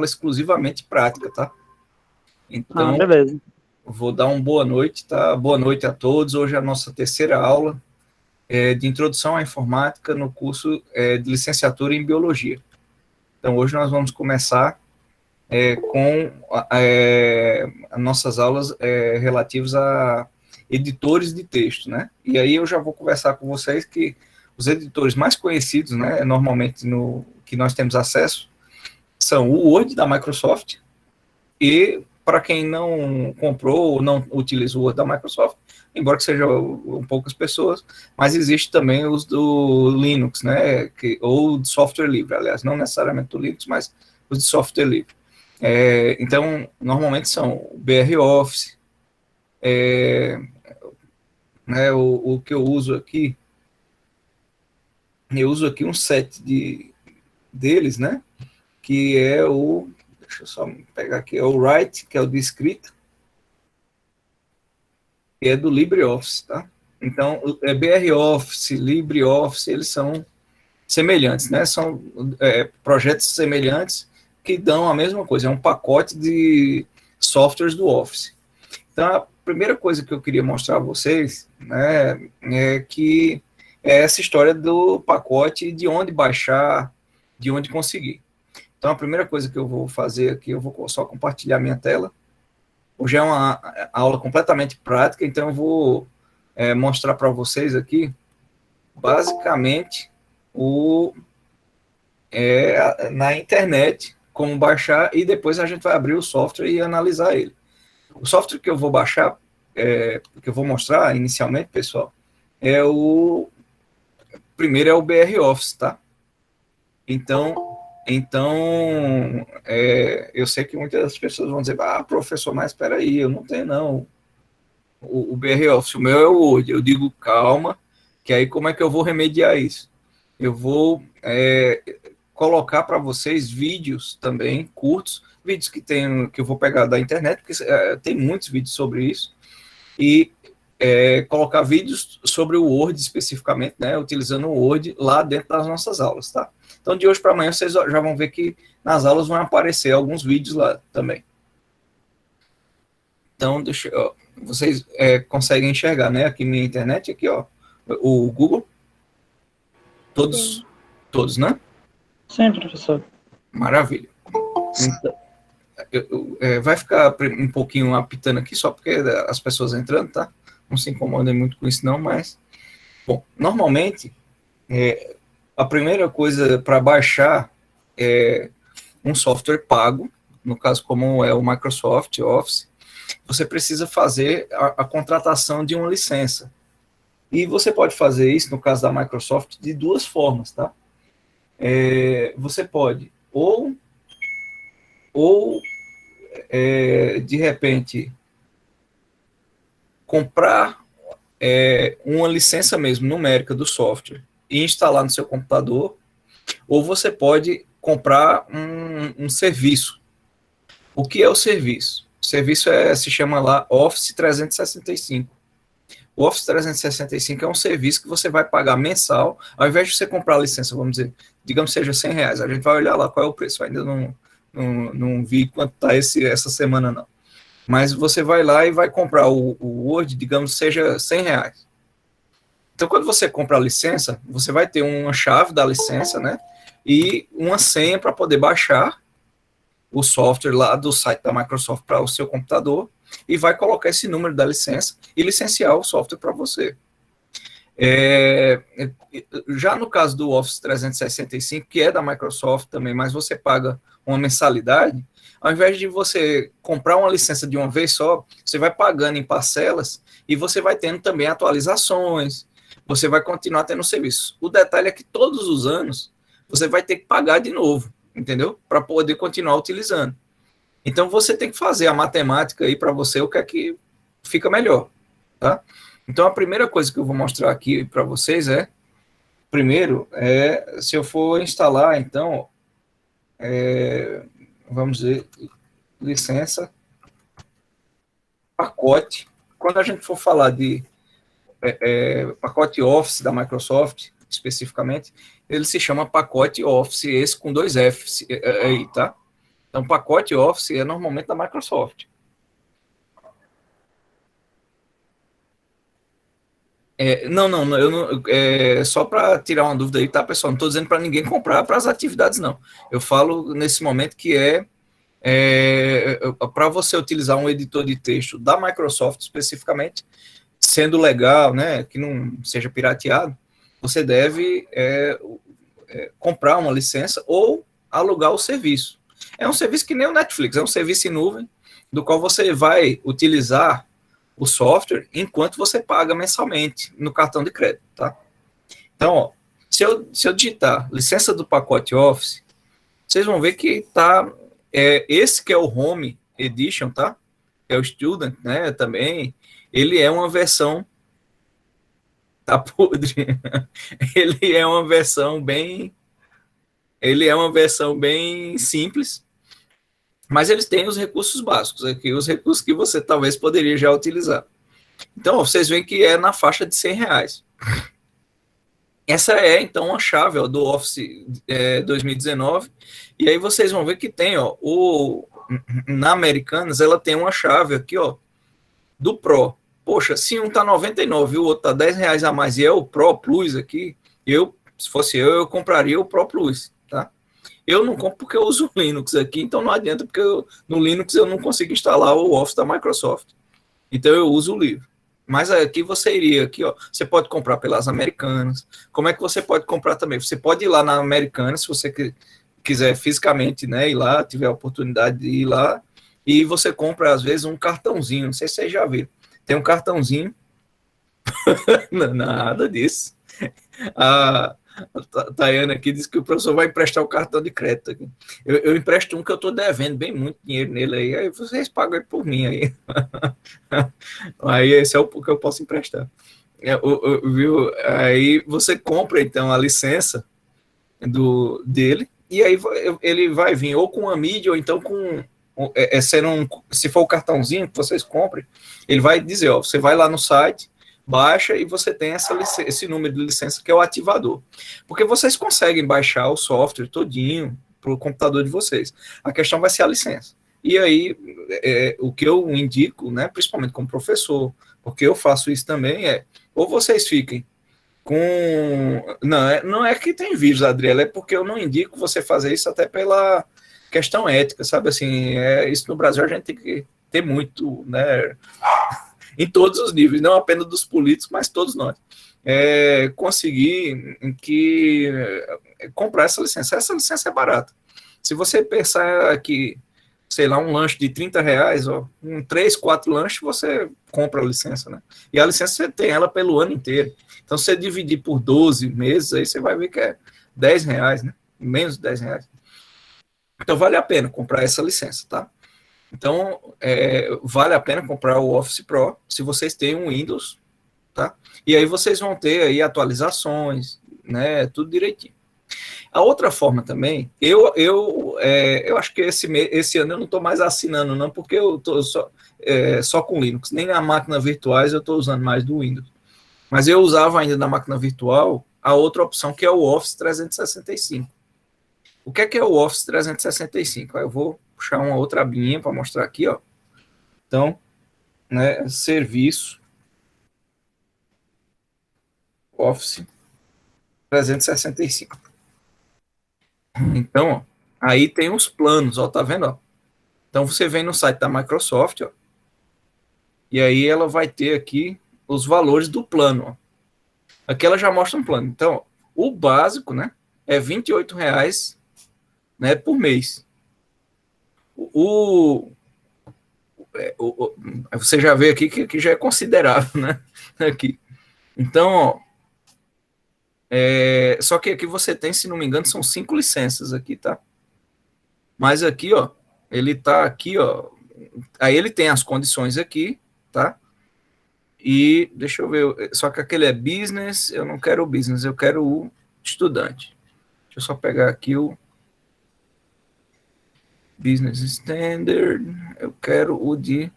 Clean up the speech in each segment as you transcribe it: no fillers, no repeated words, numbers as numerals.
aula exclusivamente prática, tá? Então, beleza. vou dar uma boa noite, tá? Boa noite a todos. Hoje é a nossa terceira aula de Introdução à Informática no curso de Licenciatura em Biologia. Então, hoje nós vamos começar com as nossas aulas relativas a editores de texto, né? E aí eu já vou conversar com vocês que os editores mais conhecidos, né, normalmente que nós temos acesso, são o Word da Microsoft, e para quem não comprou ou não utiliza o Word da Microsoft, embora que sejam poucas pessoas, mas existe também os do Linux, né, ou de software livre, aliás, não necessariamente do Linux, mas os de software livre. Então, normalmente são o BR Office, né, o que eu uso aqui um set deles, né, que é deixa eu só pegar aqui, é o Write, que é o de escrita, que é do LibreOffice, tá? Então, BR Office, LibreOffice, eles são semelhantes, né? São projetos semelhantes que dão a mesma coisa, é um pacote de softwares do Office. Então, a primeira coisa que eu queria mostrar a vocês, né, é que é essa história do pacote, de onde baixar, de onde conseguir. Então, a primeira coisa que eu vou fazer aqui, eu vou só compartilhar minha tela. Hoje é uma aula completamente prática, então eu vou mostrar para vocês aqui, basicamente, na internet, como baixar, e depois a gente vai abrir o software e analisar ele. O software que eu vou baixar, que eu vou mostrar inicialmente, pessoal, primeiro é o BR Office, tá? Então, eu sei que muitas pessoas vão dizer, professor, mas espera aí, eu não tenho, não. O BR Office, o meu é o Word. Eu digo, calma, que aí como é que eu vou remediar isso? Eu vou colocar para vocês vídeos também, curtos, vídeos que eu vou pegar da internet, porque tem muitos vídeos sobre isso, e colocar vídeos sobre o Word especificamente, né, utilizando o Word lá dentro das nossas aulas, tá? Então, de hoje para amanhã, vocês já vão ver que nas aulas vão aparecer alguns vídeos lá também. Então, vocês conseguem enxergar, né, aqui minha internet, aqui, ó, o Google. Todos, né? Sim, professor. Maravilha. Então, vai ficar um pouquinho apitando aqui, só porque as pessoas entrando, tá? Não se incomodem muito com isso, não, mas... Bom, normalmente, a primeira coisa para baixar um software pago, no caso como é o Microsoft Office, você precisa fazer a contratação de uma licença. E você pode fazer isso, no caso da Microsoft, de duas formas, tá? Você pode de repente, comprar uma licença mesmo numérica do software e instalar no seu computador, ou você pode comprar um serviço. O que é o serviço? O serviço se chama lá Office 365. O Office 365 é um serviço que você vai pagar mensal, ao invés de você comprar a licença, vamos dizer, digamos que seja R$100, a gente vai olhar lá qual é o preço, ainda não vi quanto está essa semana, não. Mas você vai lá e vai comprar o Word, digamos, seja R$100. Então, quando você compra a licença, você vai ter uma chave da licença, né? E uma senha para poder baixar o software lá do site da Microsoft para o seu computador e vai colocar esse número da licença e licenciar o software para você. Já no caso do Office 365, que é da Microsoft também, mas você paga uma mensalidade, ao invés de você comprar uma licença de uma vez só, você vai pagando em parcelas e você vai tendo também atualizações, você vai continuar tendo serviço. O detalhe é que todos os anos você vai ter que pagar de novo, entendeu? Para poder continuar utilizando. Então você tem que fazer a matemática aí para você, o que é que fica melhor, tá? Então a primeira coisa que eu vou mostrar aqui para vocês primeiro, se eu for instalar, então, vamos dizer, licença, pacote. Quando a gente for falar de pacote Office da Microsoft, especificamente, ele se chama pacote Office, esse com 2 Fs aí, tá? Então, pacote Office é normalmente da Microsoft. Não, eu não, só para tirar uma dúvida aí, tá, pessoal? Não estou dizendo para ninguém comprar para as atividades, não. Eu falo nesse momento que para você utilizar um editor de texto da Microsoft especificamente, sendo legal, né, que não seja pirateado, você deve comprar uma licença ou alugar o serviço. É um serviço que nem o Netflix, é um serviço em nuvem, do qual você vai utilizar o software enquanto você paga mensalmente no cartão de crédito, tá? Então, ó, se eu digitar licença do pacote Office, vocês vão ver que tá esse que é o Home Edition, tá? Que é o Student, né? Também ele é uma versão tá podre. ele é uma versão bem ele é uma versão bem simples, mas eles têm os recursos básicos aqui, os recursos que você talvez poderia já utilizar. Então, vocês veem que é na faixa de R$ 100. Essa é, então, a chave ó, do Office 2019. E aí vocês vão ver que tem, ó, na Americanas, ela tem uma chave aqui, ó, do Pro. Poxa, se um tá 99 e o outro tá R$ 10 a mais e é o Pro Plus aqui, se fosse eu compraria o Pro Plus, tá? Eu não compro porque eu uso o Linux aqui, então não adianta, porque no Linux eu não consigo instalar o Office da Microsoft. Então eu uso o livro. Mas aqui você iria, aqui, ó, você pode comprar pelas Americanas. Como é que você pode comprar também? Você pode ir lá na Americanas, se você quiser fisicamente, né, ir lá, tiver a oportunidade de ir lá, e você compra, às vezes, um cartãozinho, não sei se vocês já viram. Tem um cartãozinho, nada disso. A Tayana aqui disse que o professor vai emprestar o cartão de crédito aqui. Eu empresto um que eu estou devendo bem muito dinheiro nele aí vocês pagam ele por mim aí. Aí esse é o que eu posso emprestar. Viu? Aí você compra então a licença dele e aí ele vai vir ou com a mídia ou então com se for o cartãozinho que vocês comprem, ele vai dizer, ó, você vai lá no site, baixa e você tem esse número de licença que é o ativador. Porque vocês conseguem baixar o software todinho para o computador de vocês. A questão vai ser a licença. E aí, o que eu indico, né, principalmente como professor, porque eu faço isso também, ou vocês fiquem com... Não é que tem vírus, Adriela, é porque eu não indico você fazer isso até pela questão ética, sabe? Assim, isso no Brasil a gente tem que ter muito, né, em todos os níveis, não apenas dos políticos, mas todos nós. Conseguir comprar essa licença. Essa licença é barata. Se você pensar que, sei lá, um lanche de R$ 30, ó, 3, 4 lanches, você compra a licença, né? E a licença você tem ela pelo ano inteiro. Então, se você dividir por 12 meses, aí você vai ver que é R$ 10, né? Menos de R$ 10. Então, vale a pena comprar essa licença, tá? Então, vale a pena comprar o Office Pro se vocês têm um Windows, tá? E aí vocês vão ter aí atualizações, né? Tudo direitinho. A outra forma também, eu acho que esse ano eu não estou mais assinando, não, porque eu estou só com Linux. Nem na máquina virtuais eu estou usando mais do Windows. Mas eu usava ainda na máquina virtual a outra opção, que é o Office 365. O que é o Office 365? Eu vou puxar uma outra abinha para mostrar aqui, ó. Então, né, serviço Office 365. Então, ó, aí tem os planos, ó, tá vendo, ó? Então você vem no site da Microsoft, ó, e aí ela vai ter aqui os valores do plano, ó. Aqui ela já mostra um plano. Então, ó, o básico, né, é R$ 28, né, por mês. Você já vê aqui que já é considerável, né? Aqui. Então, ó, só que aqui você tem, se não me engano, são 5 licenças aqui, tá? Mas aqui, ó, ele tá aqui, ó. Aí ele tem as condições aqui, tá? E deixa eu ver, só que aquele é business, eu não quero o business, eu quero o estudante. Deixa eu só pegar aqui o business standard, eu quero o de...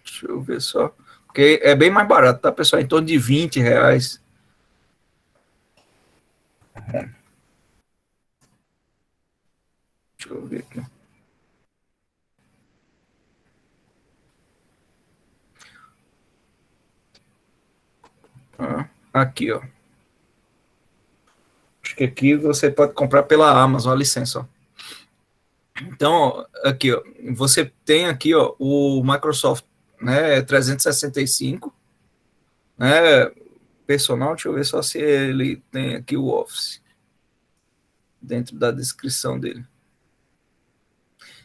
Deixa eu ver só, porque é bem mais barato, tá, pessoal? Em torno de R$ 20. Deixa eu ver aqui. Aqui, ó. Acho que aqui você pode comprar pela Amazon a licença, ó. Então, ó, aqui, ó, você tem aqui, ó, o Microsoft, né, 365, né, personal, deixa eu ver só se ele tem aqui o Office, dentro da descrição dele.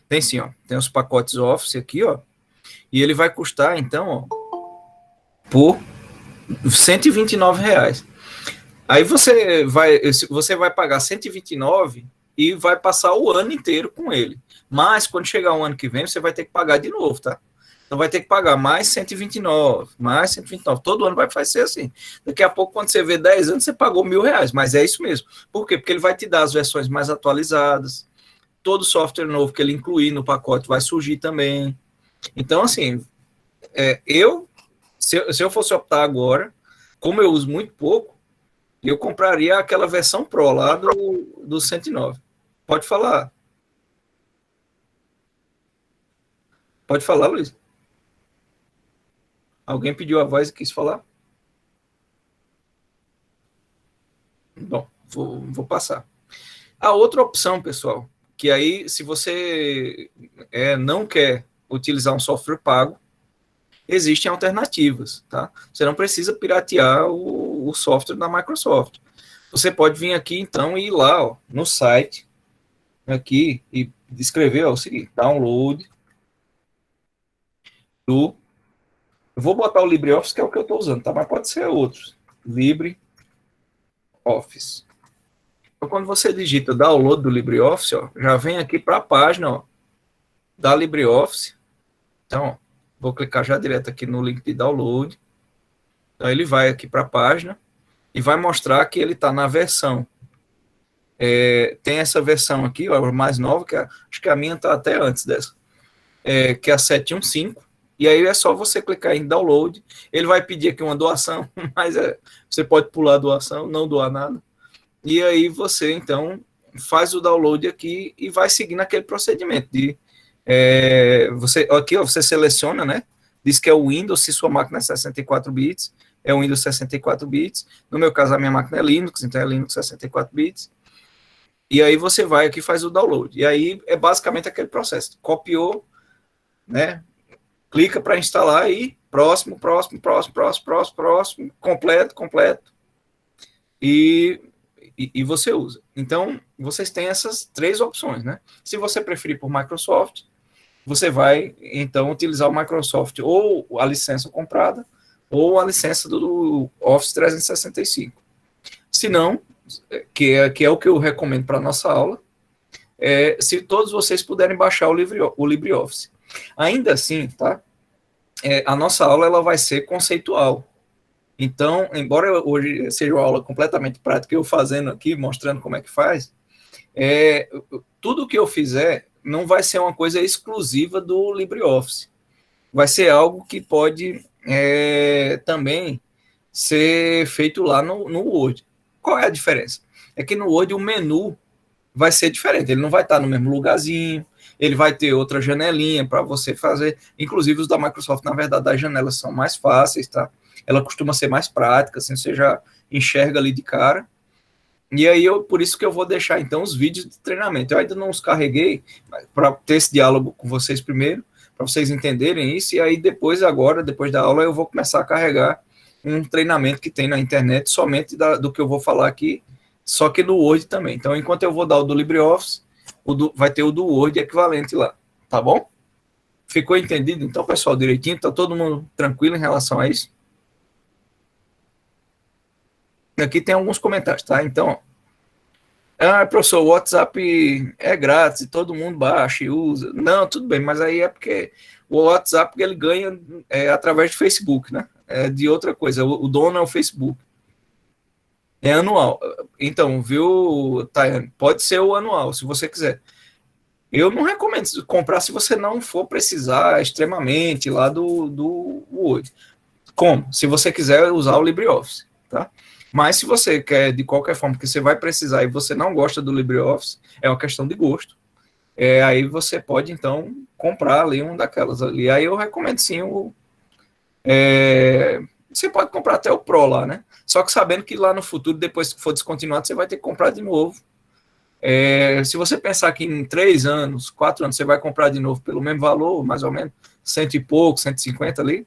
Tem sim, ó, tem os pacotes Office aqui, ó, e ele vai custar, então, ó, por R$ 129. Aí você vai pagar 129 e vai passar o ano inteiro com ele. Mas quando chegar o ano que vem, você vai ter que pagar de novo, tá? Então vai ter que pagar mais 129, mais 129. Todo ano vai ser assim. Daqui a pouco, quando você vê 10 anos, você pagou R$ 1.000. Mas é isso mesmo. Por quê? Porque ele vai te dar as versões mais atualizadas. Todo software novo que ele incluir no pacote vai surgir também. Então, assim, se eu fosse optar agora, como eu uso muito pouco, eu compraria aquela versão Pro lá do 109. Pode falar. Pode falar, Luiz. Alguém pediu a voz e quis falar? Bom, vou passar. A outra opção, pessoal, que aí, se você não quer utilizar um software pago, existem alternativas, tá? Você não precisa piratear o software da Microsoft. Você pode vir aqui, então, e ir lá, ó, no site, aqui, e escrever ó, o seguinte, download do... Eu vou botar o LibreOffice, que é o que eu estou usando, tá? Mas pode ser outros. LibreOffice. Então, quando você digita download do LibreOffice, ó, já vem aqui para a página ó, da LibreOffice. Então, ó, vou clicar já direto aqui no link de download. Então, ele vai aqui para a página e vai mostrar que ele está na versão. Tem essa versão aqui, ó, mais nova, que acho que a minha está até antes dessa, que é a 715. E aí é só você clicar em download. Ele vai pedir aqui uma doação, mas você pode pular a doação, não doar nada. E aí você, então, faz o download aqui e vai seguindo aquele procedimento de aqui ó, você seleciona, né? Diz que é o Windows, se sua máquina é 64 bits, é o Windows 64 bits. No meu caso, a minha máquina é Linux, então é Linux 64 bits. E aí você vai aqui e faz o download. E aí é basicamente aquele processo. Copiou, né? Clica para instalar e próximo, completo. E você usa. Então, vocês têm essas três opções, né? Se você preferir por Microsoft, você vai, então, utilizar o Microsoft ou a licença comprada ou a licença do Office 365. Se não, que é o que eu recomendo para a nossa aula, se todos vocês puderem baixar o LibreOffice. Ainda assim, tá? A nossa aula ela vai ser conceitual. Então, embora hoje seja uma aula completamente prática, eu fazendo aqui, mostrando como é que faz, tudo que eu fizer não vai ser uma coisa exclusiva do LibreOffice. Vai ser algo que pode também ser feito lá no Word. Qual é a diferença? É que no Word o menu vai ser diferente, ele não vai estar no mesmo lugarzinho, ele vai ter outra janelinha para você fazer, inclusive os da Microsoft, na verdade, as janelas são mais fáceis, tá? Ela costuma ser mais prática, assim, você já enxerga ali de cara. E aí, por isso que eu vou deixar, então, os vídeos de treinamento. Eu ainda não os carreguei para ter esse diálogo com vocês primeiro, para vocês entenderem isso, e aí depois da aula, eu vou começar a carregar um treinamento que tem na internet, somente do que eu vou falar aqui, só que no Word também. Então, enquanto eu vou dar o do LibreOffice, vai ter o do Word equivalente lá, tá bom? Ficou entendido, então, pessoal, direitinho? Tá todo mundo tranquilo em relação a isso? Aqui tem alguns comentários, tá? Então, professor, o WhatsApp é grátis e todo mundo baixa e usa. Não, tudo bem, mas aí é porque o WhatsApp ele ganha através de Facebook, né? É de outra coisa, o dono é o Facebook. É anual. Então, viu, Tayane? Pode ser o anual, se você quiser. Eu não recomendo comprar se você não for precisar extremamente lá do Word. Como? Se você quiser usar o LibreOffice, tá? Mas se você quer, de qualquer forma, que você vai precisar e você não gosta do LibreOffice, é uma questão de gosto. Aí você pode, então, comprar ali um daquelas ali. Aí eu recomendo sim você pode comprar até o Pro lá, né? Só que sabendo que lá no futuro, depois que for descontinuado, você vai ter que comprar de novo. Se você pensar que em 3 anos, 4 anos, você vai comprar de novo pelo mesmo valor, mais ou menos, cento e pouco, 150 ali,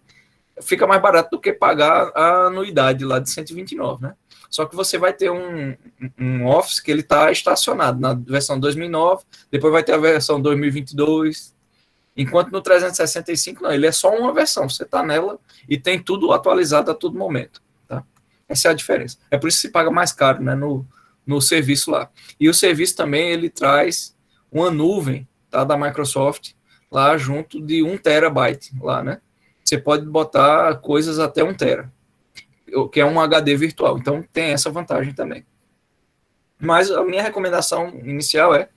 fica mais barato do que pagar a anuidade lá de 129, né? Só que você vai ter um Office que ele está estacionado na versão 2009, depois vai ter a versão 2022, enquanto no 365 não, ele é só uma versão, você está nela e tem tudo atualizado a todo momento, tá? Essa é a diferença. É por isso que se paga mais caro, né, no serviço lá. E o serviço também, ele traz uma nuvem, tá, da Microsoft lá junto de 1 terabyte lá, né? Você pode botar coisas até 1 tera, que é um HD virtual. Então tem essa vantagem também. Mas a minha recomendação inicial é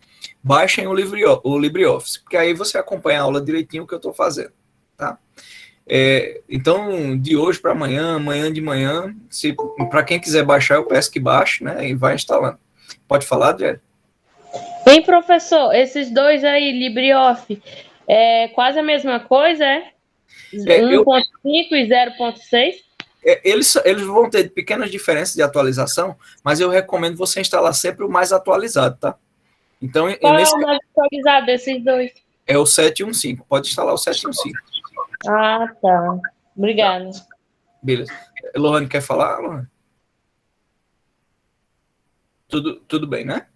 baixem o LibreOffice, porque aí você acompanha a aula direitinho o que eu estou fazendo, tá? Então, de hoje para amanhã, amanhã de manhã, para quem quiser baixar, eu peço que baixe, né? E vai instalando. Pode falar, Adriano? Hein, professor? Esses dois aí, LibreOffice, é quase a mesma coisa, é? 1.5 e 0.6? Eles vão ter pequenas diferenças de atualização, mas eu recomendo você instalar sempre o mais atualizado, tá? Então, Qual é o mais atualizado desses dois? É o 715. Pode instalar o 715. Ah, tá. Obrigada. Beleza. Lohane, quer falar, Lohane? Tudo bem, né?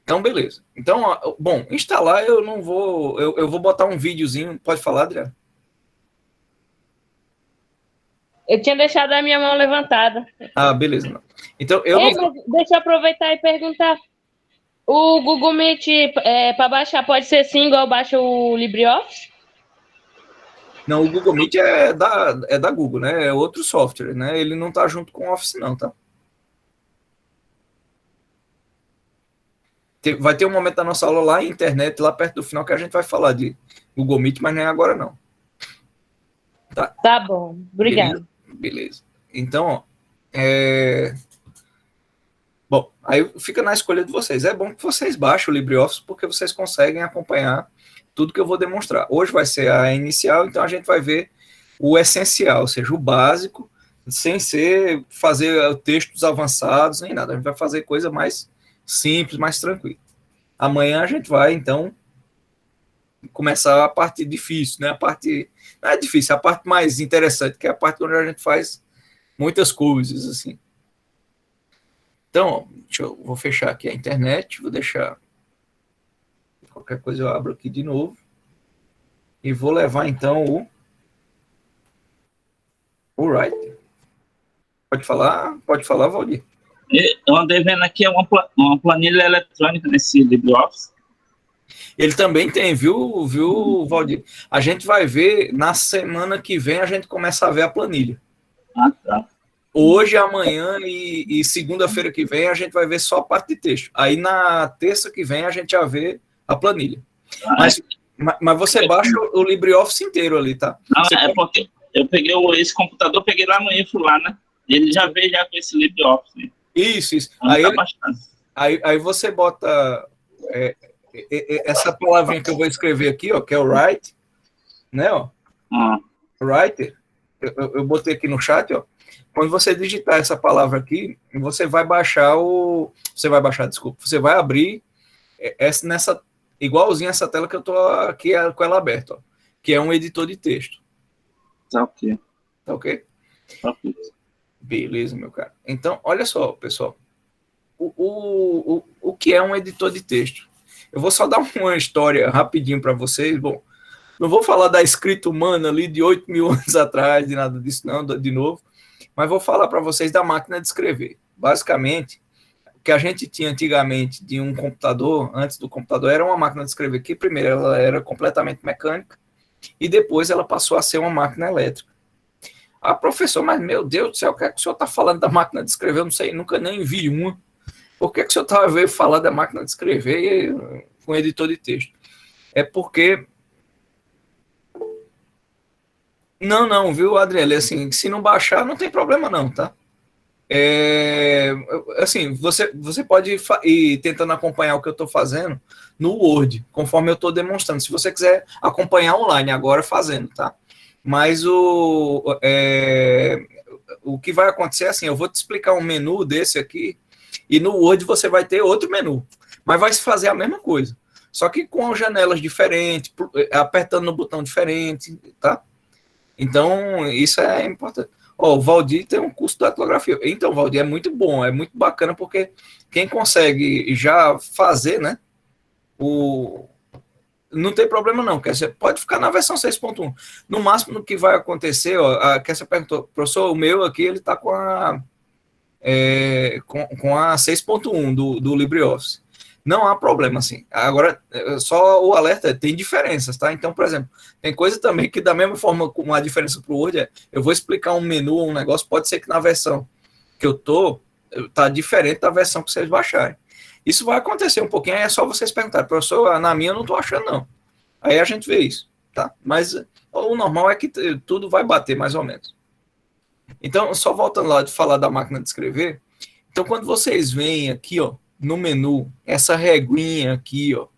Então, beleza. Então, bom, instalar eu não vou. Eu vou botar um videozinho. Pode falar, Adriano? Eu tinha deixado a minha mão levantada. Ah, beleza. Não. Então, eu Ei, não. deixa eu aproveitar e perguntar. O Google Meet, para baixar, pode ser sim, igual baixa o LibreOffice? Não, o Google Meet é da Google, né? É outro software, né? Ele não tá junto com o Office, não, tá? Vai ter um momento da nossa aula lá em internet, lá perto do final, que a gente vai falar de Google Meet, mas não é agora, não. Tá bom, obrigado. Beleza. Então, ó, bom, aí fica na escolha de vocês. É bom que vocês baixem o LibreOffice, porque vocês conseguem acompanhar tudo que eu vou demonstrar. Hoje vai ser a inicial, então a gente vai ver o essencial, ou seja, o básico, sem ser fazer textos avançados nem nada. A gente vai fazer coisa mais simples, mais tranquila. Amanhã a gente vai, então, começar a parte difícil, né? A parte não é difícil, a parte mais interessante, que é a parte onde a gente faz muitas coisas, assim. Então, vou fechar aqui a internet, vou deixar qualquer coisa eu abro aqui de novo e vou levar então o Writer. Pode falar, Valdir. Eu andei vendo aqui uma planilha eletrônica nesse LibreOffice. Ele também tem, viu, Valdir? A gente vai ver na semana que vem, a gente começa a ver a planilha. Ah, tá. Hoje, amanhã e segunda-feira que vem, a gente vai ver só a parte de texto. Aí na terça que vem, a gente já vê a planilha. Mas você baixa o LibreOffice inteiro ali, tá? Não, porque eu peguei esse computador, peguei lá no Info lá, né? Ele já veio já com esse LibreOffice. Isso. Aí você bota essa palavrinha que eu vou escrever aqui, ó, que é o write, né, ó. Writer. Eu botei aqui no chat, ó. Quando você digitar essa palavra aqui, você vai baixar você vai abrir nessa igualzinho essa tela que eu tô aqui com ela aberta, ó, que é um editor de texto. Tá ok. Tá ok? Beleza, meu cara. Então, olha só, pessoal. O que é um editor de texto? Eu vou só dar uma história rapidinho para vocês. Bom, não vou falar da escrita humana ali de 8.000 anos atrás, de nada disso, não, de novo. Mas vou falar para vocês da máquina de escrever. Basicamente, o que a gente tinha antigamente de um computador, antes do computador, era uma máquina de escrever que primeiro ela era completamente mecânica e depois ela passou a ser uma máquina elétrica. Ah, professor, mas meu Deus do céu, o que é que o senhor está falando da máquina de escrever? Eu não sei, nunca nem vi uma. Por que o senhor veio falar da máquina de escrever com editor de texto? É porque... Não, viu, Adriele? Assim, se não baixar, não tem problema não, tá? Assim, você pode ir tentando acompanhar o que eu estou fazendo no Word, conforme eu estou demonstrando. Se você quiser acompanhar online agora fazendo, tá? Mas o que vai acontecer é assim, eu vou te explicar um menu desse aqui, e no Word você vai ter outro menu, mas vai se fazer a mesma coisa, só que com janelas diferentes, apertando no botão diferente, tá? Então, isso é importante. O Valdir tem um curso de datilografia. Então, Valdir, é muito bom, é muito bacana, porque quem consegue já fazer, né, não tem problema não, você pode ficar na versão 6.1. No máximo, o que vai acontecer, a Kessia perguntou, professor, o meu aqui, ele está com a 6.1 do LibreOffice. Não há problema, assim. Agora, só o alerta, tem diferenças, tá? Então, por exemplo, tem coisa também que, da mesma forma, com a diferença para o Word, eu vou explicar um menu ou um negócio, pode ser que na versão que eu tô, tá diferente da versão que vocês baixarem. Isso vai acontecer um pouquinho, aí é só vocês perguntarem, professor, na minha eu não tô achando, não. Aí a gente vê isso, tá? Mas o normal é que tudo vai bater, mais ou menos. Então, só voltando lá de falar da máquina de escrever, então, quando vocês veem aqui, ó, no menu, essa reguinha aqui, ó,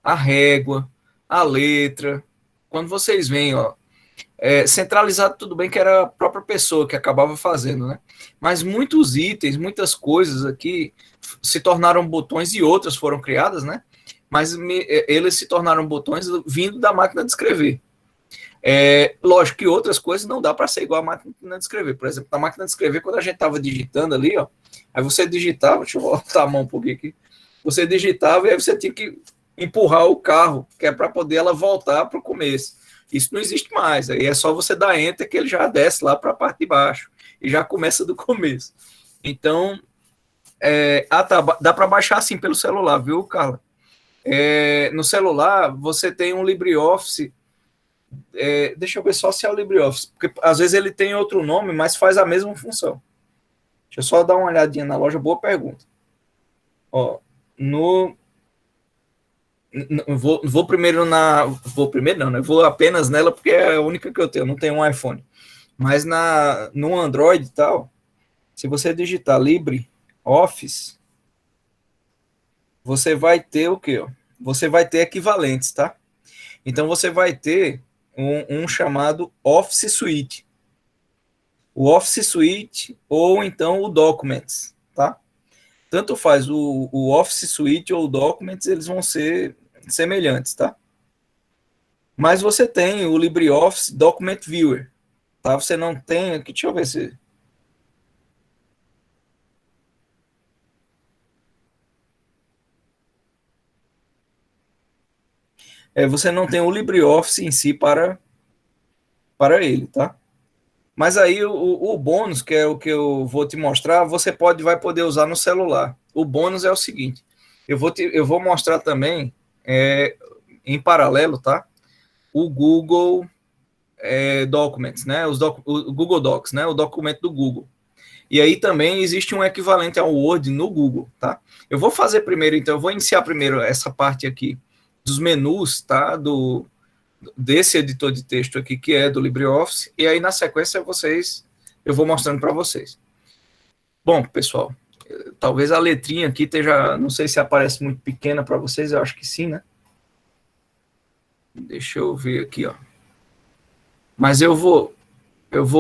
a régua, a letra, quando vocês veem, ó, centralizado, tudo bem que era a própria pessoa que acabava fazendo, né? Mas muitos itens, muitas coisas aqui se tornaram botões e outras foram criadas, né? Mas eles se tornaram botões vindo da máquina de escrever. Lógico que outras coisas não dá para ser igual à máquina de escrever. Por exemplo, na máquina de escrever, quando a gente estava digitando ali, ó, aí você digitava, deixa eu botar a mão um pouquinho aqui, você digitava e aí você tinha que empurrar o carro, que é para poder ela voltar para o começo. Isso não existe mais. Aí é só você dar enter que ele já desce lá para a parte de baixo e já começa do começo. Então, dá para baixar assim pelo celular, viu, Carla? No celular, você tem um LibreOffice. Deixa eu ver só se é o LibreOffice, porque às vezes ele tem outro nome, mas faz a mesma função. Deixa eu só dar uma olhadinha na loja, boa pergunta. Ó, vou primeiro não, né? Vou apenas nela porque é a única que eu tenho, não tenho um iPhone. Mas no Android e tal, se você digitar LibreOffice, você vai ter o quê? Ó? Você vai ter equivalentes, tá? Então você vai ter um chamado Office Suite. O Office Suite ou então o Documents, tá? Tanto faz o Office Suite ou o Documents, eles vão ser semelhantes, tá? Mas você tem o LibreOffice Document Viewer, tá? Você não tem aqui, deixa eu ver se... você não tem o LibreOffice em si para ele, tá? Mas aí o bônus, que é o que eu vou te mostrar, você vai poder usar no celular. O bônus é o seguinte, eu vou mostrar também, em paralelo, tá? O Google Documents, né? O Google Docs, né? O documento do Google. E aí também existe um equivalente ao Word no Google, tá? Eu vou fazer primeiro, então, eu vou iniciar primeiro essa parte aqui dos menus, tá? Desse editor de texto aqui, que é do LibreOffice, e aí na sequência eu vou mostrando para vocês. Bom, pessoal, talvez a letrinha aqui esteja, não sei se aparece muito pequena para vocês, eu acho que sim, né? Deixa eu ver aqui, ó. Mas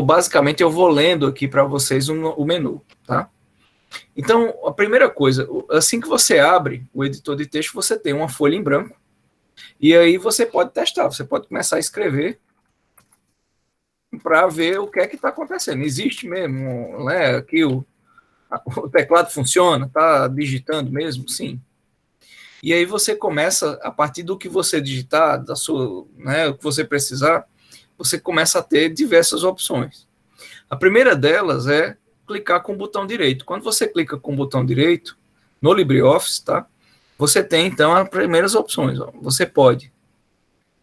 basicamente, eu vou lendo aqui para vocês o menu, tá? Então, a primeira coisa, assim que você abre o editor de texto, você tem uma folha em branco, e aí você pode testar, você pode começar a escrever para ver o que é que está acontecendo. Existe mesmo, né? Aqui o teclado funciona, está digitando mesmo? Sim. E aí você começa, a partir do que você digitar, o que você precisar, você começa a ter diversas opções. A primeira delas é clicar com o botão direito. Quando você clica com o botão direito, no LibreOffice, tá? Você tem, então, as primeiras opções. Ó. Você pode,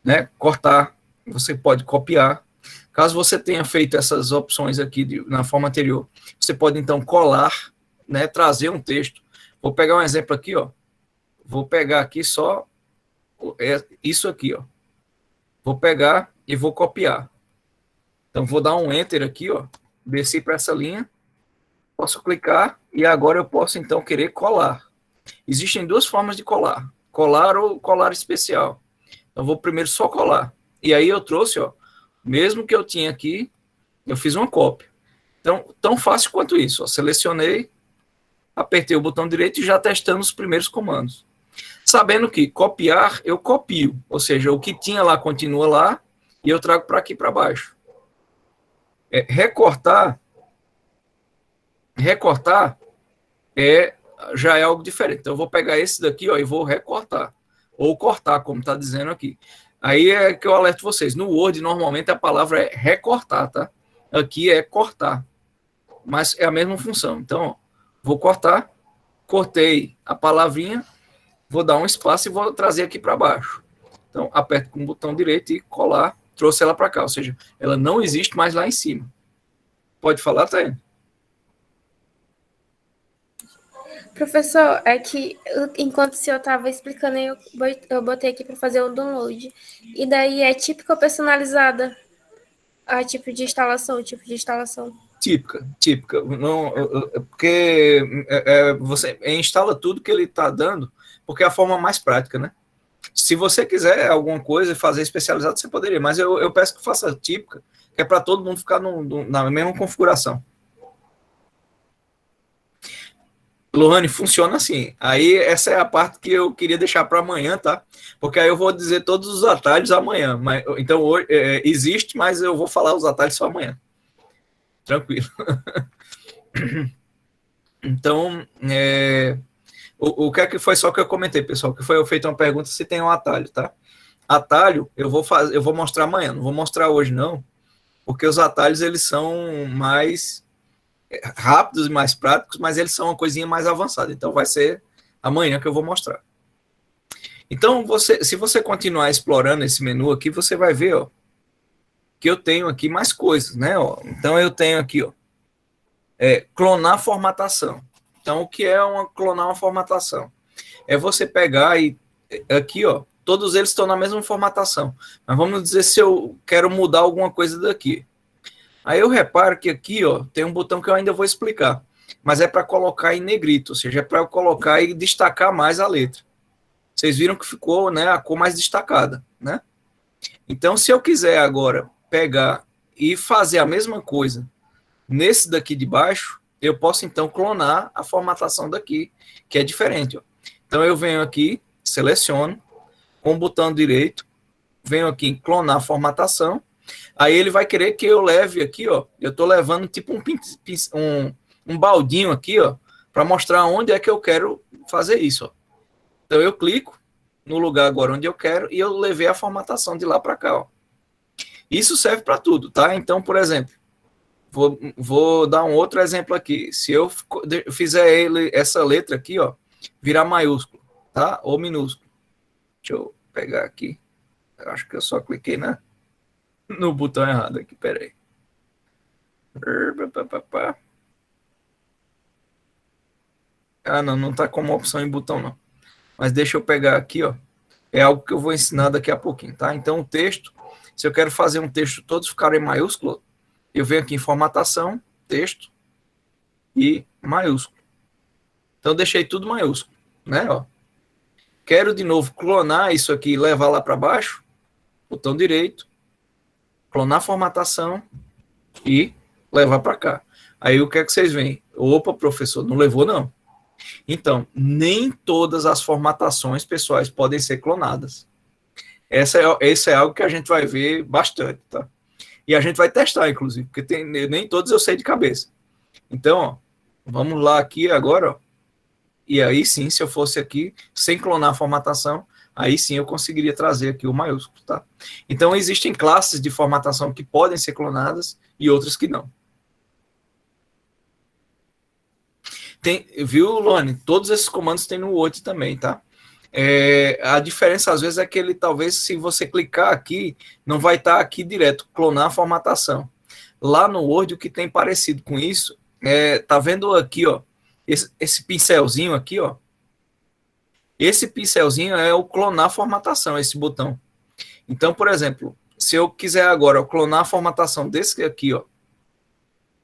né, cortar, você pode copiar. Caso você tenha feito essas opções aqui na forma anterior, você pode, então, colar, né, trazer um texto. Vou pegar um exemplo aqui, ó. Vou pegar aqui só isso aqui, ó. Vou pegar e vou copiar. Então, vou dar um Enter aqui, ó. Desci para essa linha. Posso clicar e agora eu posso, então, querer colar. Existem duas formas de colar. Colar ou colar especial. Então, vou primeiro só colar. E aí eu trouxe, ó, mesmo que eu tinha aqui, eu fiz uma cópia. Então, tão fácil quanto isso. Ó, selecionei, apertei o botão direito e já testamos os primeiros comandos. Sabendo que copiar, eu copio. Ou seja, o que tinha lá continua lá e eu trago para aqui para baixo. Recortar já é algo diferente. Então, eu vou pegar esse daqui, ó, e vou recortar. Ou cortar, como está dizendo aqui. Aí é que eu alerto vocês. No Word, normalmente, a palavra é recortar, tá? Aqui é cortar. Mas é a mesma função. Então, ó, vou cortar, cortei a palavrinha, vou dar um espaço e vou trazer aqui para baixo. Então, aperto com o botão direito e colar, trouxe ela para cá. Ou seja, ela não existe mais lá em cima. Pode falar, Taine? Professor, é que enquanto o senhor estava explicando, eu botei aqui para fazer o download. E daí é típica ou personalizada a tipo de instalação, Típica. Não, porque você instala tudo que ele está dando, porque é a forma mais prática, né? Se você quiser alguma coisa e fazer especializado, você poderia, mas eu peço que faça típica, que é para todo mundo ficar na mesma configuração. Lohane, funciona assim. Aí essa é a parte que eu queria deixar para amanhã, tá? Porque aí eu vou dizer todos os atalhos amanhã. Então, hoje, existe, mas eu vou falar os atalhos só amanhã. Tranquilo. Então, o que é que foi só que eu comentei, pessoal? Que foi eu feito uma pergunta se tem um atalho, tá? Atalho, eu vou mostrar amanhã. Não vou mostrar hoje, não. Porque os atalhos, eles são mais rápidos e mais práticos, mas eles são uma coisinha mais avançada. Então, vai ser amanhã que eu vou mostrar. Então, se você continuar explorando esse menu aqui, você vai ver, ó, que eu tenho aqui mais coisas, né? Ó. Então, eu tenho aqui, ó, clonar formatação. Então, o que é clonar uma formatação? É você pegar e aqui, ó, todos eles estão na mesma formatação. Mas vamos dizer se eu quero mudar alguma coisa daqui. Aí eu reparo que aqui, ó, tem um botão que eu ainda vou explicar, mas é para colocar em negrito, ou seja, é para eu colocar e destacar mais a letra. Vocês viram que ficou, né, a cor mais destacada, né? Então, se eu quiser agora pegar e fazer a mesma coisa nesse daqui de baixo, eu posso então clonar a formatação daqui, que é diferente, ó. Então eu venho aqui, seleciono, com o botão direito, venho aqui em clonar formatação. Aí ele vai querer que eu leve aqui, ó. Eu estou levando tipo um baldinho aqui, ó, para mostrar onde é que eu quero fazer isso, ó. Então eu clico no lugar agora onde eu quero e eu levei a formatação de lá para cá, ó. Isso serve para tudo, tá? Então, por exemplo, vou dar um outro exemplo aqui. Se eu fizer essa letra aqui, ó, virar maiúsculo, tá? Ou minúsculo. Deixa eu pegar aqui. Eu acho que eu só cliquei no botão errado aqui, peraí. Ah, não tá como opção em botão, não. Mas deixa eu pegar aqui, ó. É algo que eu vou ensinar daqui a pouquinho, tá? Então, o texto, se eu quero fazer um texto todos ficarem em maiúsculo, eu venho aqui em formatação, texto e maiúsculo. Então, deixei tudo maiúsculo, né? Ó. Quero de novo clonar isso aqui e levar lá para baixo, botão direito, clonar formatação e levar para cá. Aí o que é que vocês veem? Opa, professor, não levou não. Então, nem todas as formatações pessoais podem ser clonadas. Esse é algo que a gente vai ver bastante, tá? E a gente vai testar, inclusive, porque nem todos eu sei de cabeça. Então, ó, vamos lá aqui agora, ó. E aí sim, se eu fosse aqui, sem clonar a formatação, aí sim eu conseguiria trazer aqui o maiúsculo, tá? Então, existem classes de formatação que podem ser clonadas e outras que não. Viu, Luane? Todos esses comandos tem no Word também, tá? A diferença, às vezes, é que ele, talvez, se você clicar aqui, não vai estar aqui direto, clonar a formatação. Lá no Word, o que tem parecido com isso, tá vendo aqui, ó, esse pincelzinho aqui, ó, esse pincelzinho é o clonar formatação, esse botão. Então, por exemplo, se eu quiser agora clonar a formatação desse aqui, ó,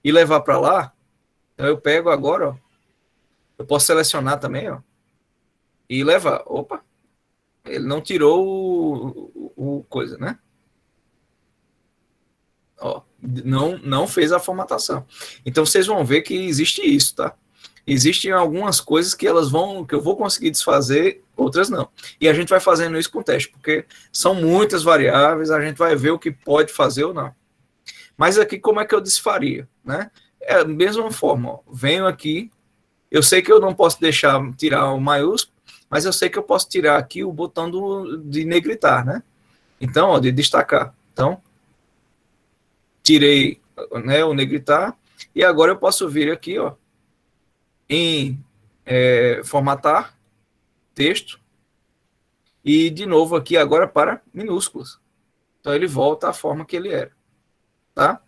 e levar para lá, Então eu pego agora, ó, eu posso selecionar também, ó, e levar. Opa, ele não tirou o coisa, né? Ó, não fez a formatação. Então vocês vão ver que existe isso, tá? Existem algumas coisas que que eu vou conseguir desfazer, outras não. E a gente vai fazendo isso com o teste, porque são muitas variáveis, a gente vai ver o que pode fazer ou não. Mas aqui, como é que eu desfaria, né? É a mesma forma, ó, venho aqui, eu sei que eu não posso tirar o maiúsculo, mas eu sei que eu posso tirar aqui o botão de negritar, né? Então, ó, de destacar. Então, tirei, né, o negritar, e agora eu posso vir aqui, ó, em formatar texto, e de novo aqui agora para minúsculas. Então ele volta à forma que ele era, tá?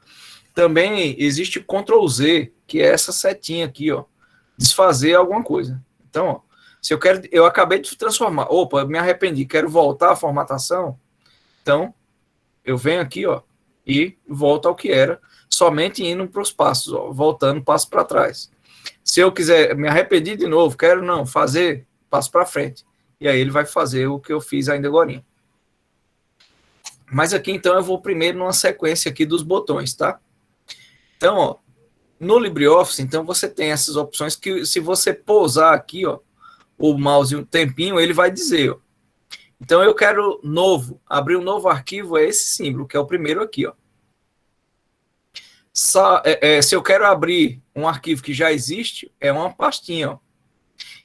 Também existe Ctrl Z, que é essa setinha aqui, ó, desfazer alguma coisa. Então, ó, se eu acabei de transformar, opa, eu me arrependi, quero voltar à formatação, então eu venho aqui, ó, e volto ao que era, somente indo para os passos, ó, voltando passo para trás. Se eu quiser me arrepender de novo, quero não, fazer, passo para frente. E aí ele vai fazer o que eu fiz ainda agora. Mas aqui, então, eu vou primeiro numa sequência aqui dos botões, tá? Então, ó, no LibreOffice, então, você tem essas opções que, se você pousar aqui, ó, o mouse um tempinho, ele vai dizer, ó. Então, eu quero abrir um novo arquivo, é esse símbolo, que é o primeiro aqui, ó. Se eu quero abrir um arquivo que já existe, é uma pastinha, ó.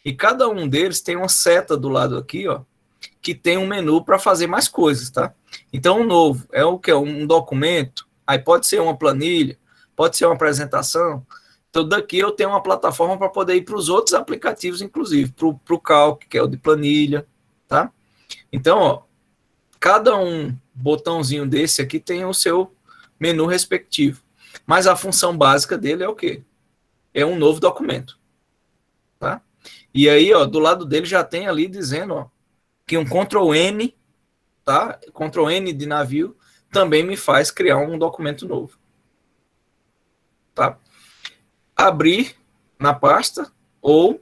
E cada um deles tem uma seta do lado aqui, ó, que tem um menu para fazer mais coisas, tá? Então, o novo é o que? Um documento, aí pode ser uma planilha, pode ser uma apresentação. Então, daqui eu tenho uma plataforma para poder ir para os outros aplicativos, inclusive, para o Calc, que é o de planilha, tá? Então, ó, cada um botãozinho desse aqui tem o seu menu respectivo. Mas a função básica dele é o quê? É um novo documento, tá? E aí, ó, do lado dele já tem ali dizendo, ó, que um Ctrl N, tá? Ctrl N de navio também me faz criar um documento novo, tá? Abrir na pasta ou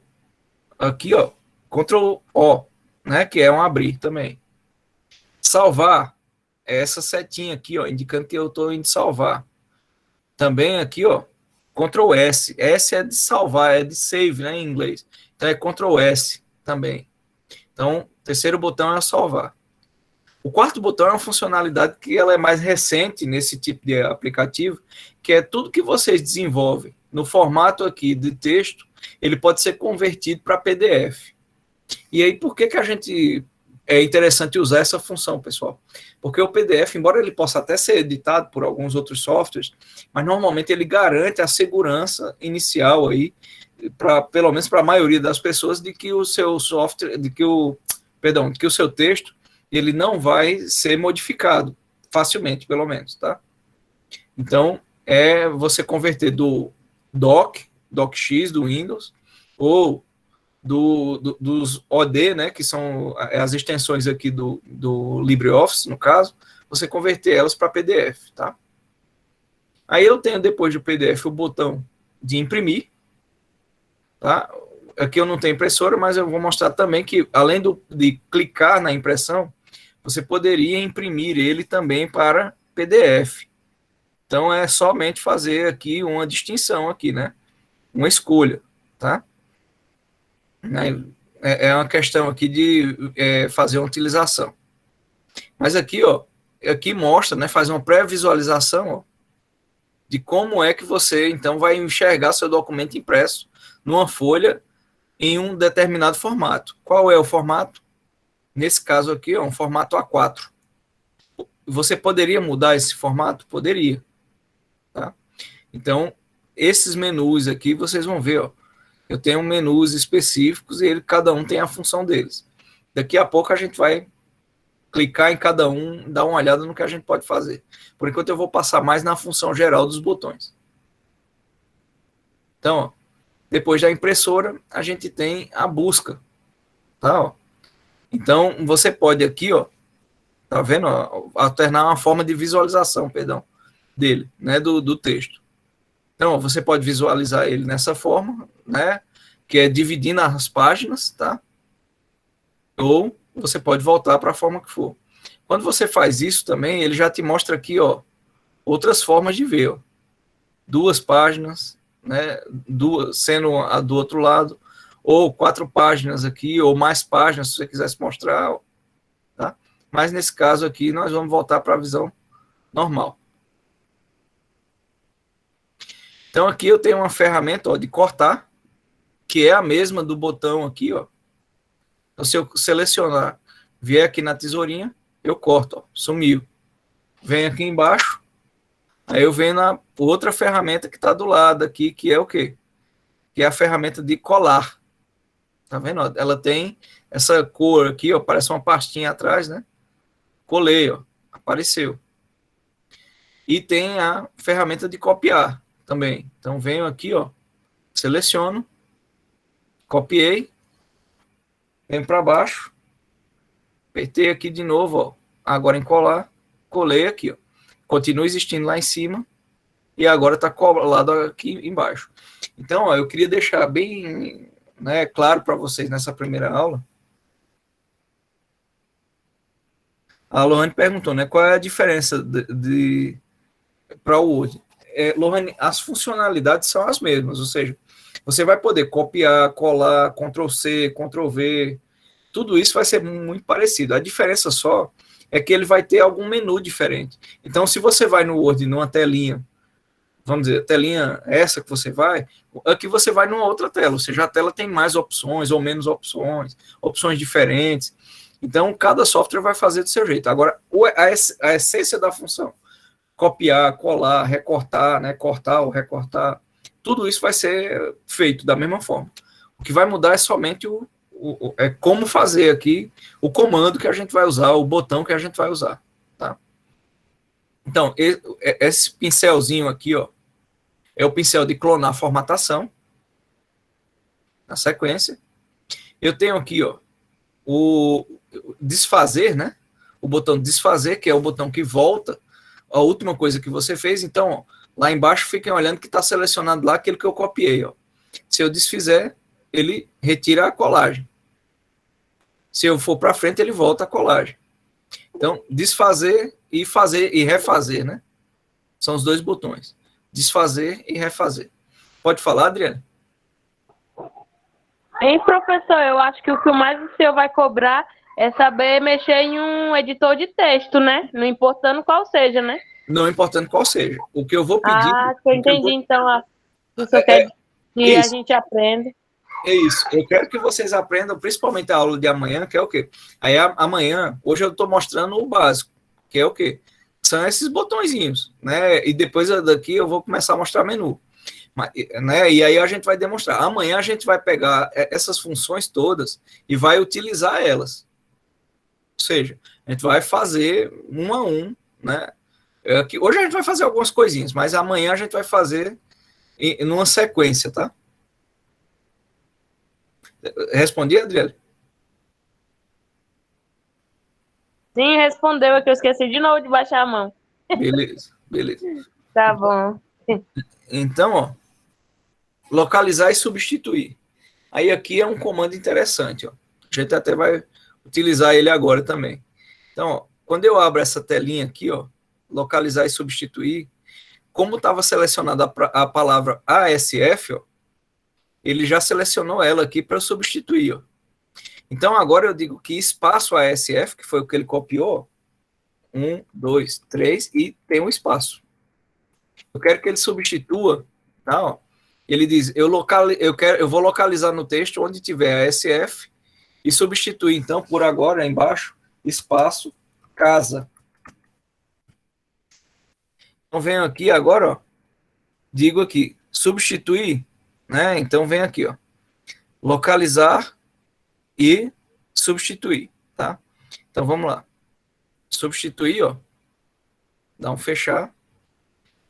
aqui, ó, Ctrl O, né? Que é um abrir também. Salvar é essa setinha aqui, ó, indicando que eu estou indo salvar. Também aqui, ó, Ctrl S. S é de salvar, é de save, né, em inglês. Então é Ctrl S também. Então, o terceiro botão é salvar. O quarto botão é uma funcionalidade que ela é mais recente nesse tipo de aplicativo, que é tudo que vocês desenvolvem no formato aqui de texto, ele pode ser convertido para PDF. E aí, por que a gente... É interessante usar essa função, pessoal, porque o PDF, embora ele possa até ser editado por alguns outros softwares, mas normalmente ele garante a segurança inicial aí, pelo menos para a maioria das pessoas, de que o seu software, de que o seu texto, ele não vai ser modificado facilmente, pelo menos, tá? Então, é você converter do DocX do Windows, ou dos OD, né, que são as extensões aqui do LibreOffice, no caso, você converter elas para PDF, tá? Aí eu tenho, depois do PDF, o botão de imprimir, tá? Aqui eu não tenho impressora, mas eu vou mostrar também que, além de clicar na impressão, você poderia imprimir ele também para PDF. Então, é somente fazer aqui uma distinção aqui, né? Uma escolha, tá? É uma questão aqui de fazer uma utilização. Mas aqui, ó, aqui mostra, né, faz uma pré-visualização, ó, de como é que você, então, vai enxergar seu documento impresso numa folha em um determinado formato. Qual é o formato? Nesse caso aqui, é um formato A4. Você poderia mudar esse formato? Poderia. Tá? Então, esses menus aqui, vocês vão ver, ó, eu tenho menus específicos e cada um tem a função deles. Daqui a pouco a gente vai clicar em cada um, dar uma olhada no que a gente pode fazer. Por enquanto eu vou passar mais na função geral dos botões. Então, ó, depois da impressora, a gente tem a busca. Tá, ó. Então, você pode aqui, ó, tá vendo? Ó, alternar uma forma de visualização, perdão, dele, né, do texto. Então, você pode visualizar ele nessa forma, né? Que é dividindo as páginas, tá? Ou você pode voltar para a forma que for. Quando você faz isso também, ele já te mostra aqui, ó, outras formas de ver, ó. 2 páginas, né? Sendo a do outro lado, ou 4 páginas aqui, ou mais páginas, se você quisesse mostrar, tá? Mas nesse caso aqui, nós vamos voltar para a visão normal. Então, aqui eu tenho uma ferramenta, ó, de cortar, que é a mesma do botão aqui, ó. Então, se eu selecionar, vier aqui na tesourinha, eu corto, ó, sumiu. Venho aqui embaixo, aí eu venho na outra ferramenta que está do lado aqui, que é o quê? Que é a ferramenta de colar. Tá vendo? Ela tem essa cor aqui, ó, parece uma pastinha atrás, né? Colei, ó, apareceu. E tem a ferramenta de copiar também. Então, venho aqui, ó, seleciono, copiei, venho para baixo, apertei aqui de novo, ó, agora em colar, colei aqui, ó. Continua existindo lá em cima e agora está colado aqui embaixo. Então, ó, eu queria deixar bem, né, claro para vocês nessa primeira aula. A Lohane perguntou, né, qual é a diferença para o Word? Lohane, as funcionalidades são as mesmas, ou seja, você vai poder copiar, colar, Ctrl+C, Ctrl+V, tudo isso vai ser muito parecido. A diferença só é que ele vai ter algum menu diferente. Então, se você vai no Word numa telinha, vamos dizer, a telinha essa que você vai, aqui você vai numa outra tela, ou seja, a tela tem mais opções ou menos opções, opções diferentes. Então, cada software vai fazer do seu jeito. Agora, a essência da função, copiar, colar, recortar, né, cortar ou recortar, tudo isso vai ser feito da mesma forma. O que vai mudar é somente como fazer aqui o comando que a gente vai usar, o botão que a gente vai usar, tá? Então, esse pincelzinho aqui, ó, é o pincel de clonar formatação. Na sequência, eu tenho aqui, ó, o desfazer, né? O botão desfazer, que é o botão que volta a última coisa que você fez. Então, ó, lá embaixo, fiquem olhando que está selecionado lá aquilo que eu copiei, ó. Se eu desfizer, ele retira a colagem. Se eu for para frente, ele volta a colagem. Então, desfazer e fazer e refazer, né? São os 2 botões. Desfazer e refazer. Pode falar, Adriana? Hein, professor, eu acho que o que mais o senhor vai cobrar é saber mexer em um editor de texto, né? Não importando qual seja, né? Não importando qual seja. O que eu vou pedir... eu entendi, então. O senhor quer que a gente aprenda. É isso. Eu quero que vocês aprendam, principalmente a aula de amanhã, que é o quê? Aí amanhã, hoje eu estou mostrando o básico, que é o quê? São esses botõezinhos, né? E depois daqui eu vou começar a mostrar menu. Né? E aí a gente vai demonstrar. Amanhã a gente vai pegar essas funções todas e vai utilizar elas. Ou seja, a gente vai fazer um a um, né? Hoje a gente vai fazer algumas coisinhas, mas amanhã a gente vai fazer numa sequência, tá? Respondi, Adriana? Sim, respondeu, é que eu esqueci de novo de baixar a mão. Beleza. Tá bom. Então, ó, localizar e substituir. Aí aqui é um comando interessante, ó. A gente até vai utilizar ele agora também. Então, ó, quando eu abro essa telinha aqui, ó, localizar e substituir, como estava selecionada a palavra ASF, ó, ele já selecionou ela aqui para substituir, ó. Então, agora eu digo que espaço ASF, que foi o que ele copiou, 1, 2, 3, e tem um espaço. Eu quero que ele substitua, tá, ó. Ele diz, eu vou localizar no texto onde tiver ASF e substituir, então, por agora, embaixo, espaço, casa. Então, venho aqui agora, ó, digo aqui, substituir, né? Então, vem aqui, ó, localizar e substituir, tá? Então, vamos lá. Substituir, ó, dá um fechar.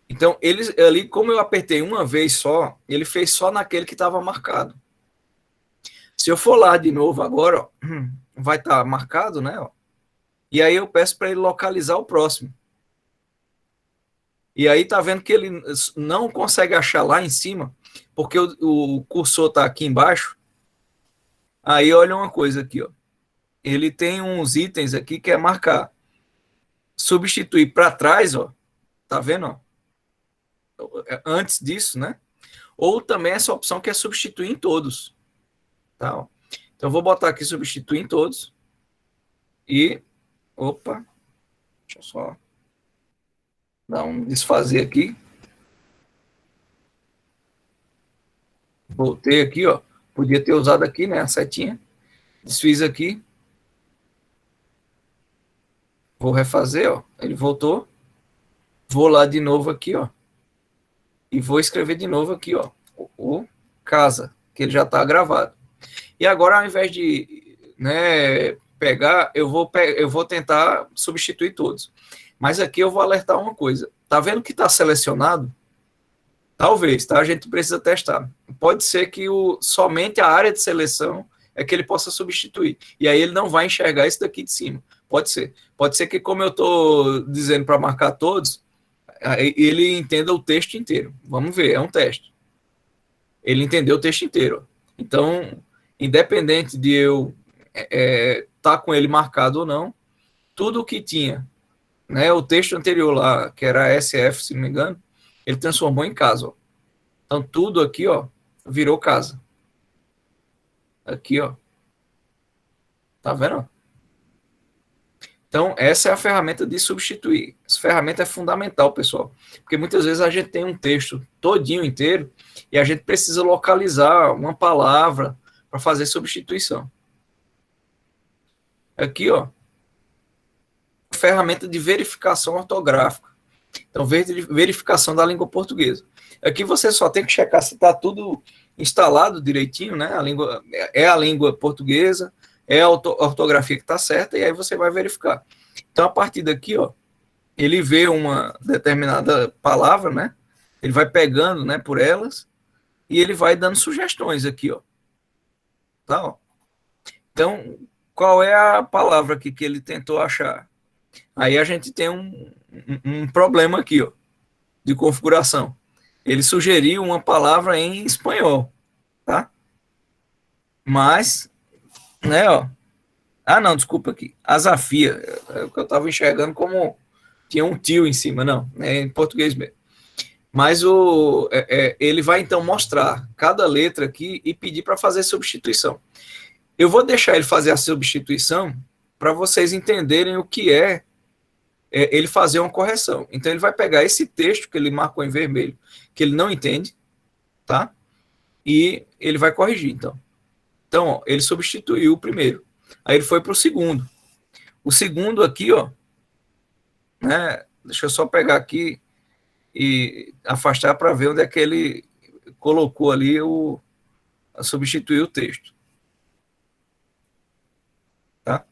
Então, ali, como eu apertei uma vez só, ele fez só naquele que estava marcado. Se eu for lá de novo agora, ó, vai estar marcado, né? Ó, e aí eu peço para ele localizar o próximo. E aí tá vendo que ele não consegue achar lá em cima, porque o cursor tá aqui embaixo. Aí olha uma coisa aqui, ó. Ele tem uns itens aqui que é marcar. Substituir para trás, ó. Tá vendo, ó? Antes disso, né? Ou também essa opção que é substituir em todos. Tá? Então, eu vou botar aqui substituir em todos. E, opa, deixa eu só dar um desfazer aqui. Voltei aqui, ó. Podia ter usado aqui, né, a setinha. Desfiz aqui. Vou refazer, ó. Ele voltou. Vou lá de novo aqui, ó. E vou escrever de novo aqui, ó. O casa, que ele já está gravado. E agora, ao invés de, né, pegar, eu vou tentar substituir todos. Mas aqui eu vou alertar uma coisa. Tá vendo que está selecionado? Talvez, tá? A gente precisa testar. Pode ser que somente a área de seleção é que ele possa substituir. E aí ele não vai enxergar isso daqui de cima. Pode ser. Pode ser que, como eu estou dizendo para marcar todos, ele entenda o texto inteiro. Vamos ver, é um teste. Ele entendeu o texto inteiro. Então, independente de eu tá com ele marcado ou não, tudo o que tinha, né, o texto anterior lá, que era SF, se não me engano, ele transformou em casa. Ó. Então, tudo aqui, ó, virou casa. Aqui, ó. Tá vendo? Então, essa é a ferramenta de substituir. Essa ferramenta é fundamental, pessoal. Porque muitas vezes a gente tem um texto todinho inteiro e a gente precisa localizar uma palavra para fazer substituição. Aqui, ó. Ferramenta de verificação ortográfica. Então, verificação da língua portuguesa. Aqui você só tem que checar se está tudo instalado direitinho, né? A língua portuguesa, é a ortografia que está certa, e aí você vai verificar. Então, a partir daqui, ó, ele vê uma determinada palavra, né? Ele vai pegando, né, por elas, e ele vai dando sugestões aqui, ó. Tá, ó. Então, qual é a palavra aqui que ele tentou achar? Aí a gente tem um problema aqui, ó, de configuração. Ele sugeriu uma palavra em espanhol, tá? Mas, né, ó. Ah, não, desculpa aqui. Azafia. É o que eu estava enxergando como tinha um tio em cima, não. É em português mesmo. Mas ele vai, então, mostrar cada letra aqui e pedir para fazer substituição. Eu vou deixar ele fazer a substituição para vocês entenderem o que é ele fazer uma correção. Então, ele vai pegar esse texto que ele marcou em vermelho, que ele não entende, tá? E ele vai corrigir, então. Então, ó, ele substituiu o primeiro. Aí ele foi para o segundo. O segundo aqui, ó, né? Deixa eu só pegar aqui e afastar para ver onde é que ele colocou ali substituir o texto. Tá?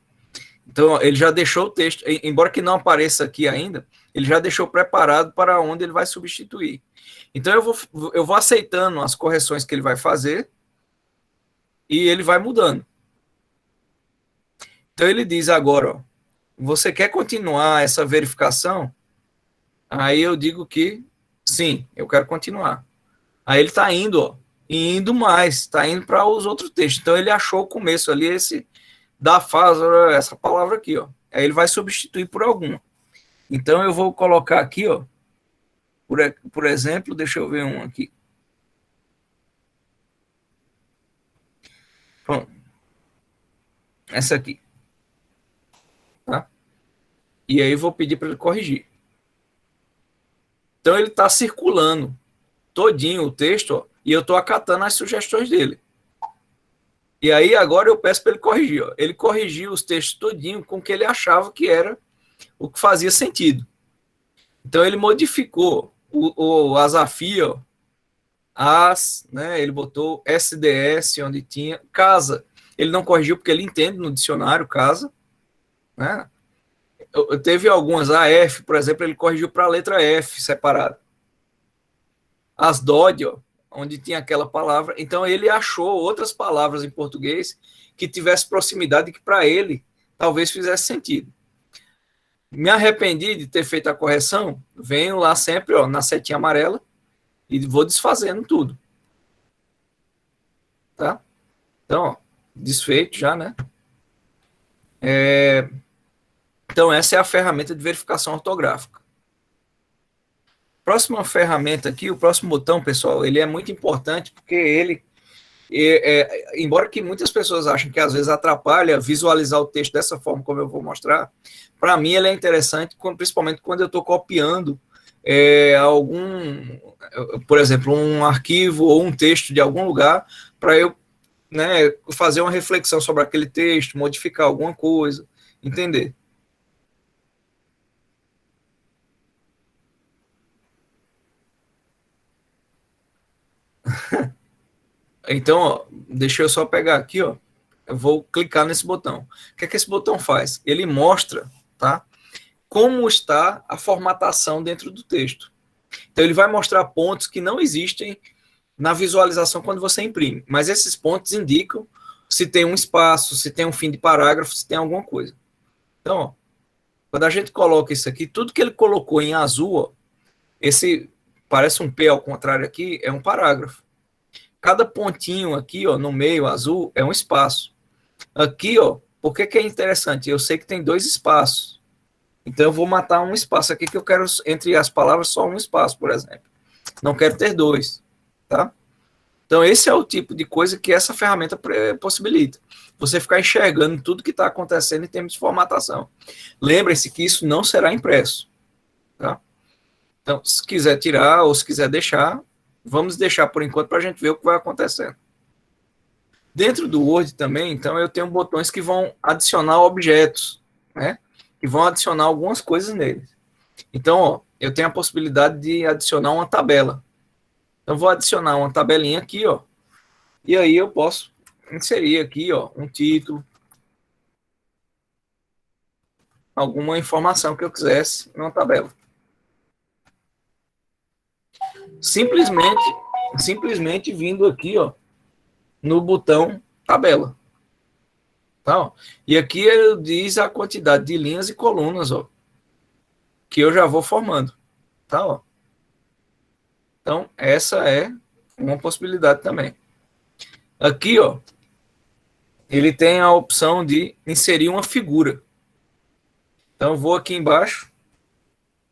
Então, ele já deixou o texto, embora que não apareça aqui ainda, ele já deixou preparado para onde ele vai substituir. Então, eu vou aceitando as correções que ele vai fazer e ele vai mudando. Então, ele diz agora, ó, você quer continuar essa verificação? Aí eu digo que sim, eu quero continuar. Aí ele está indo, ó, e indo mais, está indo para os outros textos. Então, ele achou o começo ali, esse da fase, essa palavra aqui, ó. Aí ele vai substituir por alguma. Então, eu vou colocar aqui, ó, por exemplo, deixa eu ver um aqui. Pronto. Essa aqui. Tá? E aí vou pedir para ele corrigir. Então, ele está circulando todinho o texto, ó, e eu estou acatando as sugestões dele. E aí, agora eu peço para ele corrigir. Ó. Ele corrigiu os textos todinho com o que ele achava que era o que fazia sentido. Então, ele modificou o Azafia, ó, né, ele botou SDS, onde tinha casa. Ele não corrigiu porque ele entende no dicionário casa. Né? Teve algumas, AF, por exemplo, ele corrigiu para a letra F separada. As DOD, ó, onde tinha aquela palavra. Então, ele achou outras palavras em português que tivesse proximidade que para ele talvez fizesse sentido. Me arrependi de ter feito a correção, venho lá sempre, ó, na setinha amarela e vou desfazendo tudo. Tá? Então, ó, desfeito já, né? Então, essa é a ferramenta de verificação ortográfica. Próxima ferramenta aqui, o próximo botão, pessoal, ele é muito importante porque ele, embora que muitas pessoas achem que às vezes atrapalha visualizar o texto dessa forma como eu vou mostrar, para mim ele é interessante, principalmente quando eu estou copiando por exemplo, um arquivo ou um texto de algum lugar, para eu, né, fazer uma reflexão sobre aquele texto, modificar alguma coisa, entender. Então, ó, deixa eu só pegar aqui, ó. Eu vou clicar nesse botão. O que é que esse botão faz? Ele mostra, tá, como está a formatação dentro do texto. Então, ele vai mostrar pontos que não existem na visualização quando você imprime. Mas esses pontos indicam se tem um espaço, se tem um fim de parágrafo, se tem alguma coisa. Então, ó, quando a gente coloca isso aqui, tudo que ele colocou em azul, ó, esse parece um P ao contrário aqui, é um parágrafo. Cada pontinho aqui, ó, no meio azul, é um espaço. Aqui, ó, por que é interessante? Eu sei que tem 2 espaços. Então, eu vou matar um espaço aqui que eu quero, entre as palavras, só um espaço, por exemplo. Não quero ter 2, tá? Então, esse é o tipo de coisa que essa ferramenta possibilita. Você ficar enxergando tudo que está acontecendo em termos de formatação. Lembre-se que isso não será impresso, tá? Então, se quiser tirar ou se quiser deixar, vamos deixar por enquanto para a gente ver o que vai acontecendo. Dentro do Word também, então, eu tenho botões que vão adicionar objetos, né? Que vão adicionar algumas coisas neles. Então, ó, eu tenho a possibilidade de adicionar uma tabela. Então, vou adicionar uma tabelinha aqui, ó. E aí eu posso inserir aqui, ó, um título, alguma informação que eu quisesse numa tabela. Simplesmente vindo aqui, ó, no botão tabela. Tá, ó. E aqui ele diz a quantidade de linhas e colunas, ó, que eu já vou formando. Tá, ó. Então, essa é uma possibilidade também. Aqui, ó, ele tem a opção de inserir uma figura. Então, eu vou aqui embaixo,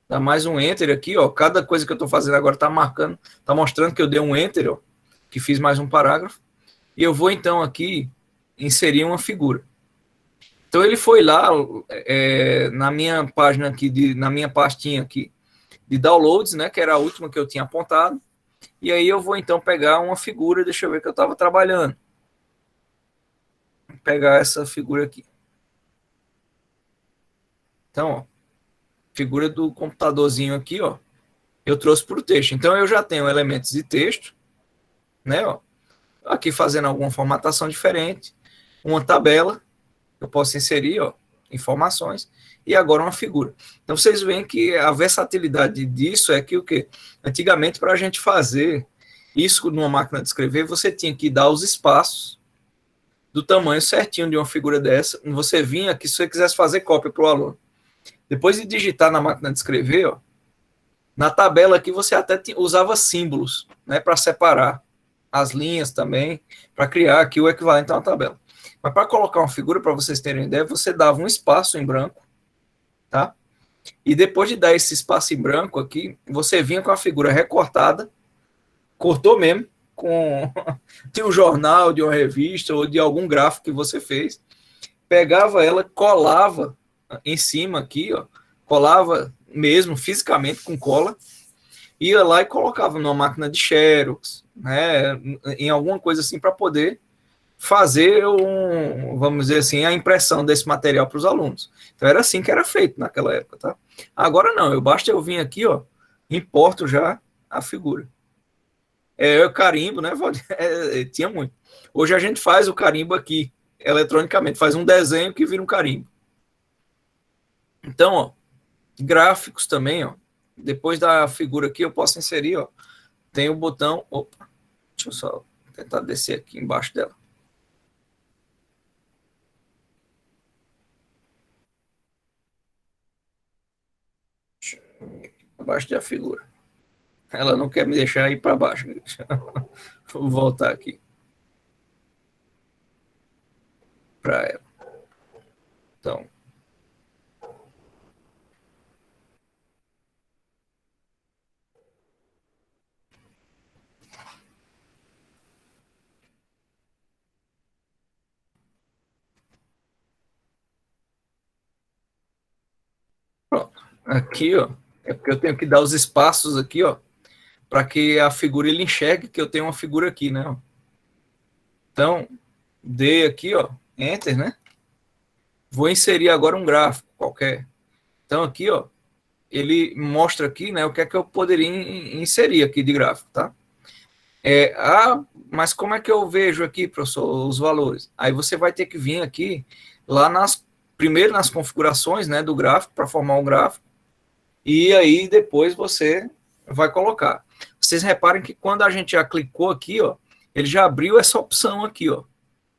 dá mais um Enter aqui, ó. Cada coisa que eu estou fazendo agora está marcando, está mostrando que eu dei um Enter, ó, que fiz mais um parágrafo. E eu vou, então, aqui inserir uma figura. Então, ele foi lá na minha página aqui, na minha pastinha aqui de downloads, né, que era a última que eu tinha apontado. E aí eu vou, então, pegar uma figura, deixa eu ver que eu estava trabalhando. Vou pegar essa figura aqui. Então, ó, figura do computadorzinho aqui, ó, eu trouxe para o texto. Então, eu já tenho elementos de texto, né, ó, aqui fazendo alguma formatação diferente, uma tabela, eu posso inserir, ó, informações, e agora uma figura. Então, vocês veem que a versatilidade disso é que o quê? Antigamente, para a gente fazer isso numa máquina de escrever, você tinha que dar os espaços do tamanho certinho de uma figura dessa. Você vinha aqui, se você quisesse fazer cópia para o aluno. Depois de digitar na máquina de escrever, ó, na tabela aqui você até usava símbolos, né, para separar as linhas também, para criar aqui o equivalente a uma tabela. Mas para colocar uma figura, para vocês terem ideia, você dava um espaço em branco, tá? E depois de dar esse espaço em branco aqui, você vinha com a figura recortada, cortou mesmo, de um jornal, de uma revista ou de algum gráfico que você fez, pegava ela, colava em cima aqui, ó, colava mesmo fisicamente com cola, ia lá e colocava numa máquina de Xerox, né, em alguma coisa assim para poder fazer vamos dizer assim, a impressão desse material para os alunos. Então era assim que era feito naquela época, tá? Agora não, basta eu vir aqui, ó, importo já a figura. Eu carimbo, né, Valdir? Tinha muito. Hoje a gente faz o carimbo aqui, eletronicamente, faz um desenho que vira um carimbo. Então, ó, gráficos também, ó, depois da figura aqui eu posso inserir, ó, tem o botão, opa, deixa eu só tentar descer aqui embaixo dela. Abaixo da figura. Ela não quer me deixar ir para baixo. Vou voltar aqui para ela. Então, pronto. Aqui, ó, é porque eu tenho que dar os espaços aqui, ó, para que a figura ele enxergue que eu tenho uma figura aqui, né? Então, dei aqui, ó, Enter, né? Vou inserir agora um gráfico qualquer. Então, aqui, ó, ele mostra aqui, né, o que é que eu poderia inserir aqui de gráfico, tá? Mas como é que eu vejo aqui, professor, os valores? Aí você vai ter que vir aqui, lá primeiro nas configurações, né, do gráfico, para formar um gráfico, e aí depois você vai colocar. Vocês reparem que quando a gente já clicou aqui, ó, ele já abriu essa opção aqui, ó,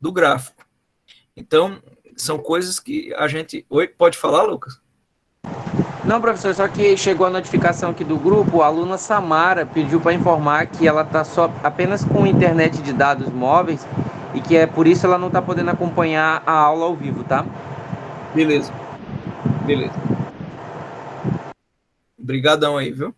do gráfico. Então, são coisas que a gente... Oi, pode falar, Lucas? Não, professor, só que chegou a notificação aqui do grupo, a aluna Samara pediu para informar que ela está só apenas com internet de dados móveis e que é por isso ela não está podendo acompanhar a aula ao vivo, tá? Beleza. Beleza. Obrigadão aí, viu?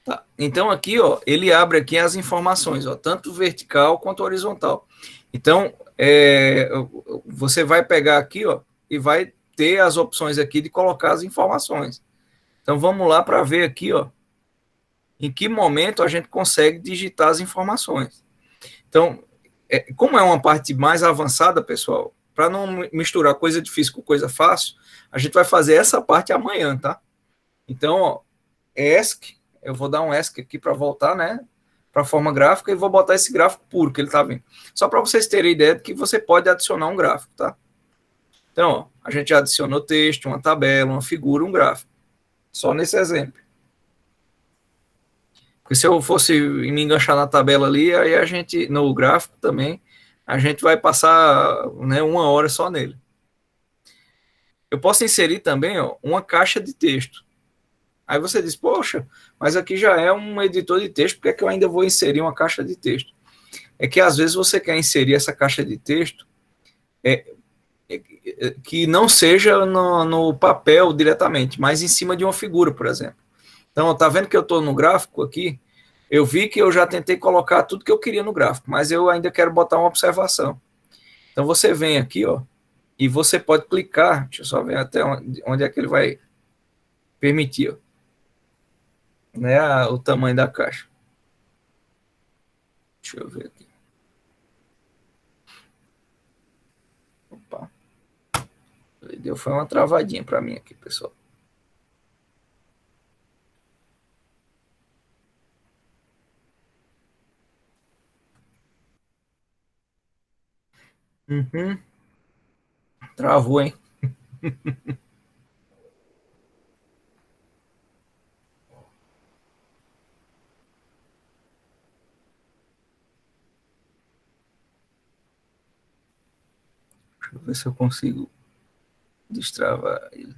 Tá. Então aqui, ó, ele abre aqui as informações, ó, tanto vertical quanto horizontal. Então, você vai pegar aqui, ó, e vai ter as opções aqui de colocar as informações. Então, vamos lá para ver aqui, ó, em que momento a gente consegue digitar as informações. Então, como é uma parte mais avançada, pessoal, para não misturar coisa difícil com coisa fácil, a gente vai fazer essa parte amanhã, tá? Então, ó, ESC, eu vou dar um ESC aqui para voltar, né, para a forma gráfica, e vou botar esse gráfico puro que ele está vendo. Só para vocês terem ideia de que você pode adicionar um gráfico, tá? Então, ó, a gente já adicionou texto, uma tabela, uma figura, um gráfico. Só nesse exemplo. Porque se eu fosse me enganchar na tabela ali, aí a gente, no gráfico também, a gente vai passar, né, 1 hora só nele. Eu posso inserir também, ó, uma caixa de texto. Aí você diz, poxa, mas aqui já é um editor de texto, por que é que eu ainda vou inserir uma caixa de texto? É que às vezes você quer inserir essa caixa de texto que não seja no papel diretamente, mas em cima de uma figura, por exemplo. Então, tá vendo que eu estou no gráfico aqui? Eu vi que eu já tentei colocar tudo que eu queria no gráfico, mas eu ainda quero botar uma observação. Então, você vem aqui, ó, e você pode clicar, deixa eu só ver até onde é que ele vai permitir, ó, né, o tamanho da caixa. Deixa eu ver aqui. Opa. Foi uma travadinha para mim aqui, pessoal. Uhum. Travou, hein? Deixa eu ver se eu consigo destravar ele.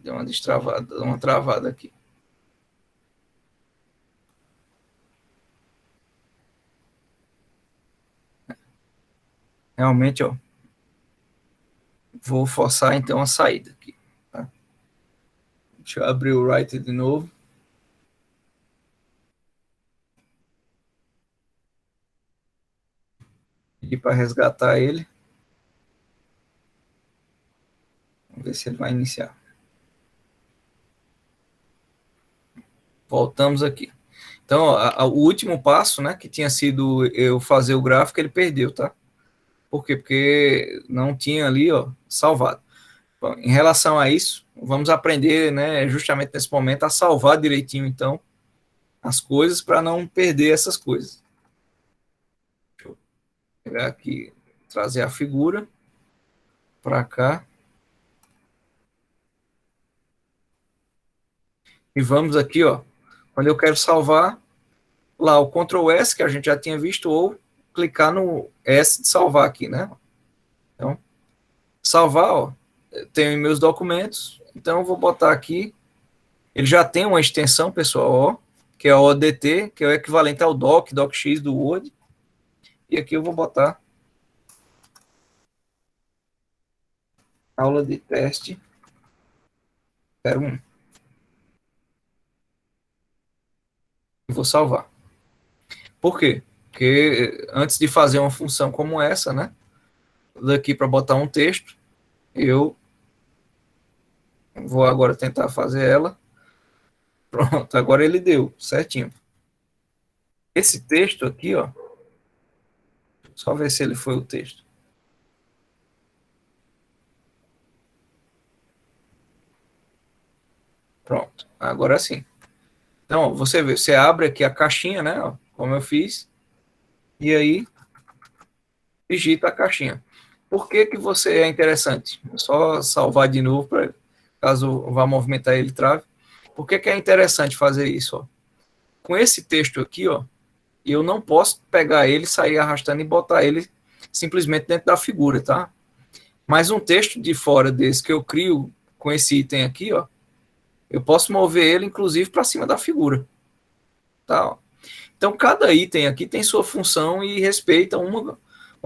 Deu uma destravada, uma travada aqui. Realmente, ó. Vou forçar então a saída aqui. Tá? Deixa eu abrir o Writer de novo. Pedir para resgatar ele. Vamos ver se ele vai iniciar. Voltamos aqui. Então, ó, o último passo, né, que tinha sido eu fazer o gráfico, ele perdeu, tá? Por quê? Porque não tinha ali, ó, salvado. Bom, em relação a isso, vamos aprender, né, justamente nesse momento, a salvar direitinho, então, as coisas para não perder essas coisas. Deixa eu pegar aqui, trazer a figura para cá. E vamos aqui, ó, quando eu quero salvar, lá o Ctrl S, que a gente já tinha visto, ou clicar no S de salvar aqui, né? Então, Salvar, ó, eu tenho em meus documentos, então eu vou botar aqui, ele já tem uma extensão, pessoal, ó, que é o ODT, que é o equivalente ao docx do Word, e aqui eu vou botar aula de teste 01. E vou salvar. Por quê? Porque antes de fazer uma função como essa, né, daqui para botar um texto, eu vou agora tentar fazer ela. Pronto, agora ele deu certinho. Esse texto aqui, ó, só ver se ele foi o texto. Pronto, agora sim. Então, ó, você vê, você abre aqui a caixinha, né, ó, como eu fiz, e aí digita a caixinha. Por que que você é interessante? É só salvar de novo, pra, caso vá movimentar ele trave. Por que que é interessante fazer isso? Ó? Com esse texto aqui, ó, eu não posso pegar ele, sair arrastando e botar ele simplesmente dentro da figura, tá? Mas um texto de fora desse que eu crio com esse item aqui, ó, eu posso mover ele, inclusive, para cima da figura. Tá? Ó. Então, cada item aqui tem sua função e respeita uma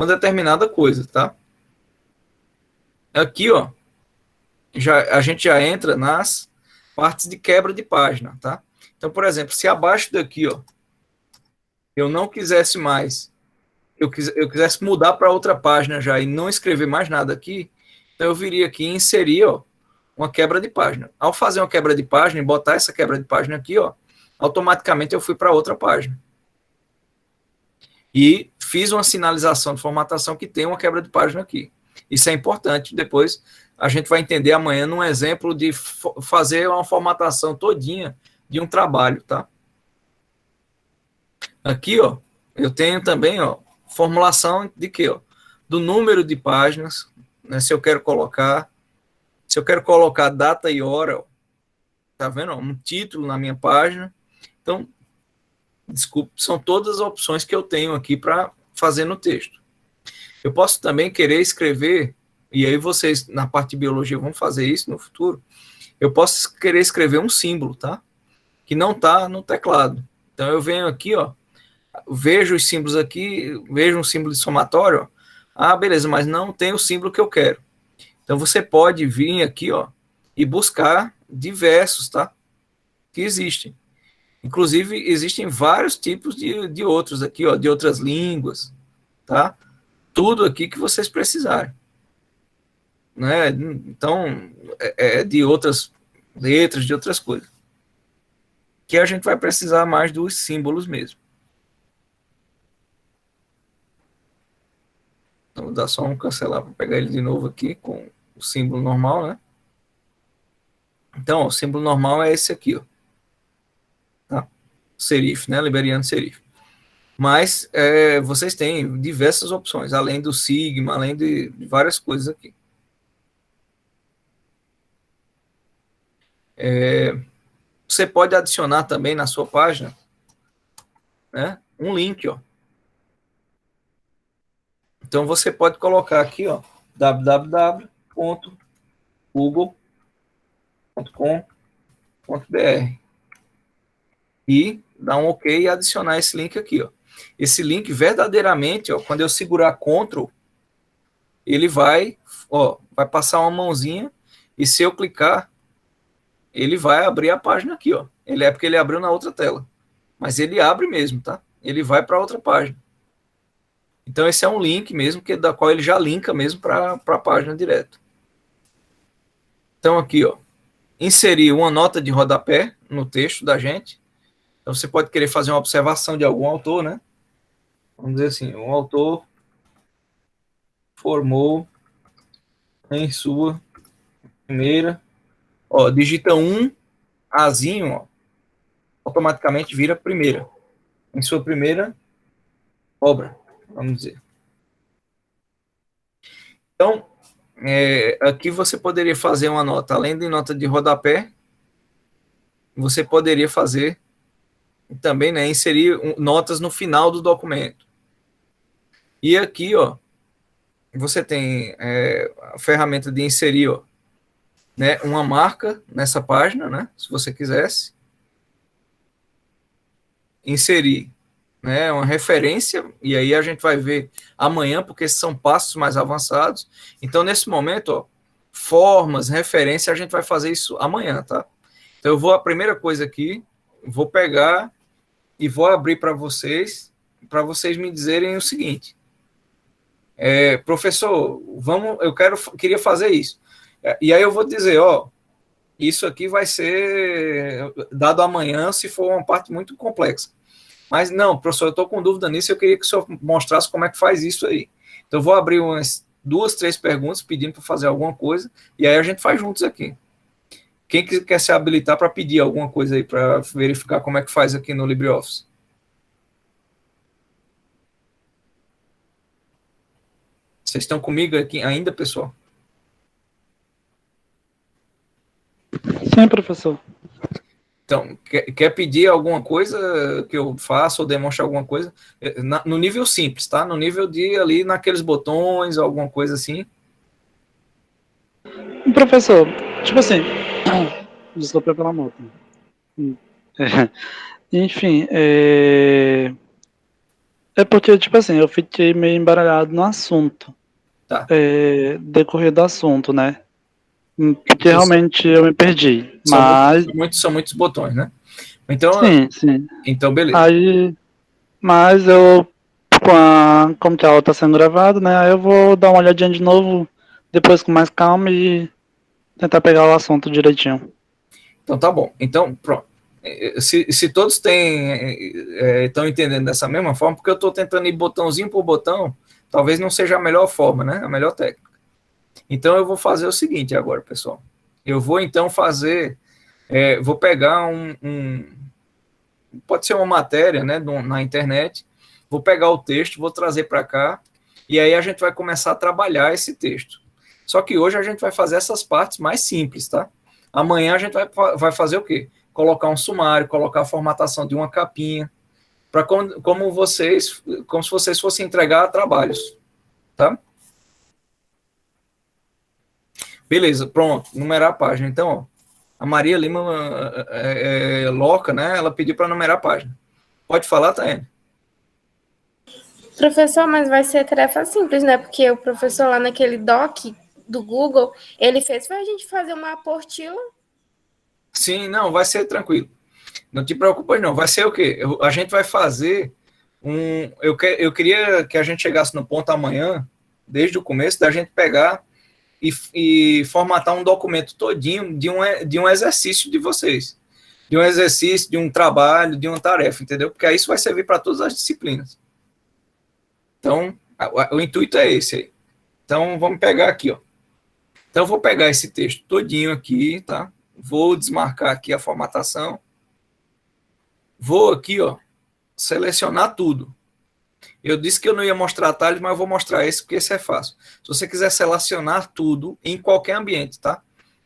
determinada coisa, tá? Aqui, ó, a gente já entra nas partes de quebra de página, tá? Então, por exemplo, se abaixo daqui, ó, eu não quisesse mais, eu quisesse mudar para outra página já e não escrever mais nada aqui, então eu viria aqui e inserir, ó, uma quebra de página. Ao fazer uma quebra de página e botar essa quebra de página aqui, ó, automaticamente eu fui para outra página. E fiz uma sinalização de formatação que tem uma quebra de página aqui. Isso é importante, depois a gente vai entender amanhã num exemplo de fazer uma formatação todinha de um trabalho, tá? Aqui, ó, eu tenho também, ó, formulação de quê, ó? Do número de páginas, né, se eu quero colocar data e hora, ó, tá vendo? Ó, um título na minha página. Então, desculpe, são todas as opções que eu tenho aqui para fazer no texto. Eu posso também querer escrever, e aí vocês, na parte de biologia, vão fazer isso no futuro, eu posso querer escrever um símbolo, tá? Que não tá no teclado. Então, eu venho aqui, ó, vejo os símbolos aqui, vejo um símbolo de somatório, ó. Ah, beleza, mas não tem o símbolo que eu quero. Então, você pode vir aqui, ó, e buscar diversos, tá? Que existem. Inclusive, existem vários tipos de outros aqui, ó, de outras línguas, tá? Tudo aqui que vocês precisarem. Né? Então, de outras letras, de outras coisas. Que a gente vai precisar mais dos símbolos mesmo. Então, vou dar só um cancelar para pegar ele de novo aqui com o símbolo normal, né? Então, ó, o símbolo normal é esse aqui, ó. Tá? Serif, né? Liberiano serif. Mas vocês têm diversas opções, além do sigma, além de várias coisas aqui. Você pode adicionar também na sua página, né, um link, ó. Então, você pode colocar aqui, ó, www.google.com.br e dar um OK e adicionar esse link aqui, ó. Esse link, verdadeiramente, ó, quando eu segurar Ctrl, ele vai passar uma mãozinha e se eu clicar, ele vai abrir a página aqui, ó. Porque ele abriu na outra tela. Mas ele abre mesmo, tá? Ele vai para outra página. Então, esse é um link mesmo, da qual ele já linka mesmo para a página direto. Então, aqui, ó, inserir uma nota de rodapé no texto da gente. Então, você pode querer fazer uma observação de algum autor, né? Vamos dizer assim, um autor formou em sua primeira, ó, digita 1, Azinho, ó, automaticamente vira primeira. Em sua primeira obra, vamos dizer. Então, aqui você poderia fazer uma nota, além de nota de rodapé, você poderia fazer também, né, inserir notas no final do documento. E aqui, ó, você tem a ferramenta de inserir, ó, né, uma marca nessa página, né, se você quisesse. Inserir, né, uma referência, e aí a gente vai ver amanhã, porque esses são passos mais avançados. Então, nesse momento, ó, formas, referência, a gente vai fazer isso amanhã, tá? Então, eu vou, a primeira coisa aqui, vou pegar e vou abrir para vocês me dizerem o seguinte: professor, queria fazer isso. E aí eu vou dizer, ó, isso aqui vai ser dado amanhã, se for uma parte muito complexa. Mas não, professor, eu estou com dúvida nisso, eu queria que o senhor mostrasse como é que faz isso aí. Então, eu vou abrir umas 2, 3 perguntas pedindo para fazer alguma coisa, e aí a gente faz juntos aqui. Quem quer se habilitar para pedir alguma coisa aí, para verificar como é que faz aqui no LibreOffice? Vocês estão comigo aqui ainda, pessoal? Sim, professor. Então, quer pedir alguma coisa que eu faça ou demonstre alguma coisa? No nível simples, tá? No nível de ali, naqueles botões, alguma coisa assim. Professor, tipo assim, desculpa pela moto. Enfim, porque, tipo assim, eu fiquei meio embaralhado no assunto. Tá. Decorrer do assunto, né? Porque realmente eu me perdi. São muitos botões, né? Então, sim. Então, beleza. Mas eu, como que a aula tá sendo gravada, né? Aí eu vou dar uma olhadinha de novo, depois com mais calma e tentar pegar o assunto direitinho. Então, tá bom. Então, pronto. Se todos estão entendendo dessa mesma forma, porque eu estou tentando ir botãozinho por botão, talvez não seja a melhor forma, né? A melhor técnica. Então, eu vou fazer o seguinte agora, pessoal. Eu vou, então, vou pegar pode ser uma matéria, né, na internet, vou pegar o texto, vou trazer para cá, e aí a gente vai começar a trabalhar esse texto. Só que hoje a gente vai fazer essas partes mais simples, tá? Amanhã a gente vai fazer o quê? Colocar um sumário, colocar a formatação de uma capinha, para como se vocês fossem entregar trabalhos, tá? Beleza, pronto, numerar a página. Então, ó, a Maria Lima Loca, né? Ela pediu para numerar a página. Pode falar, Taiane? Professor, mas vai ser tarefa simples, né? Porque o professor lá naquele doc do Google, ele fez para a gente fazer uma apostila. Sim, não, vai ser tranquilo. Não te preocupa, não. Vai ser o quê? A gente vai fazer eu queria que a gente chegasse no ponto amanhã, desde o começo, da gente pegar e formatar um documento todinho de um exercício de vocês. De um exercício, de um trabalho, de uma tarefa, entendeu? Porque aí isso vai servir para todas as disciplinas. Então, o intuito é esse aí. Então, vamos pegar aqui, ó. Então, eu vou pegar esse texto todinho aqui, tá? Vou desmarcar aqui a formatação. Vou aqui, ó, selecionar tudo. Eu disse que eu não ia mostrar atalhos, mas eu vou mostrar esse, porque esse é fácil. Se você quiser selecionar tudo em qualquer ambiente, tá?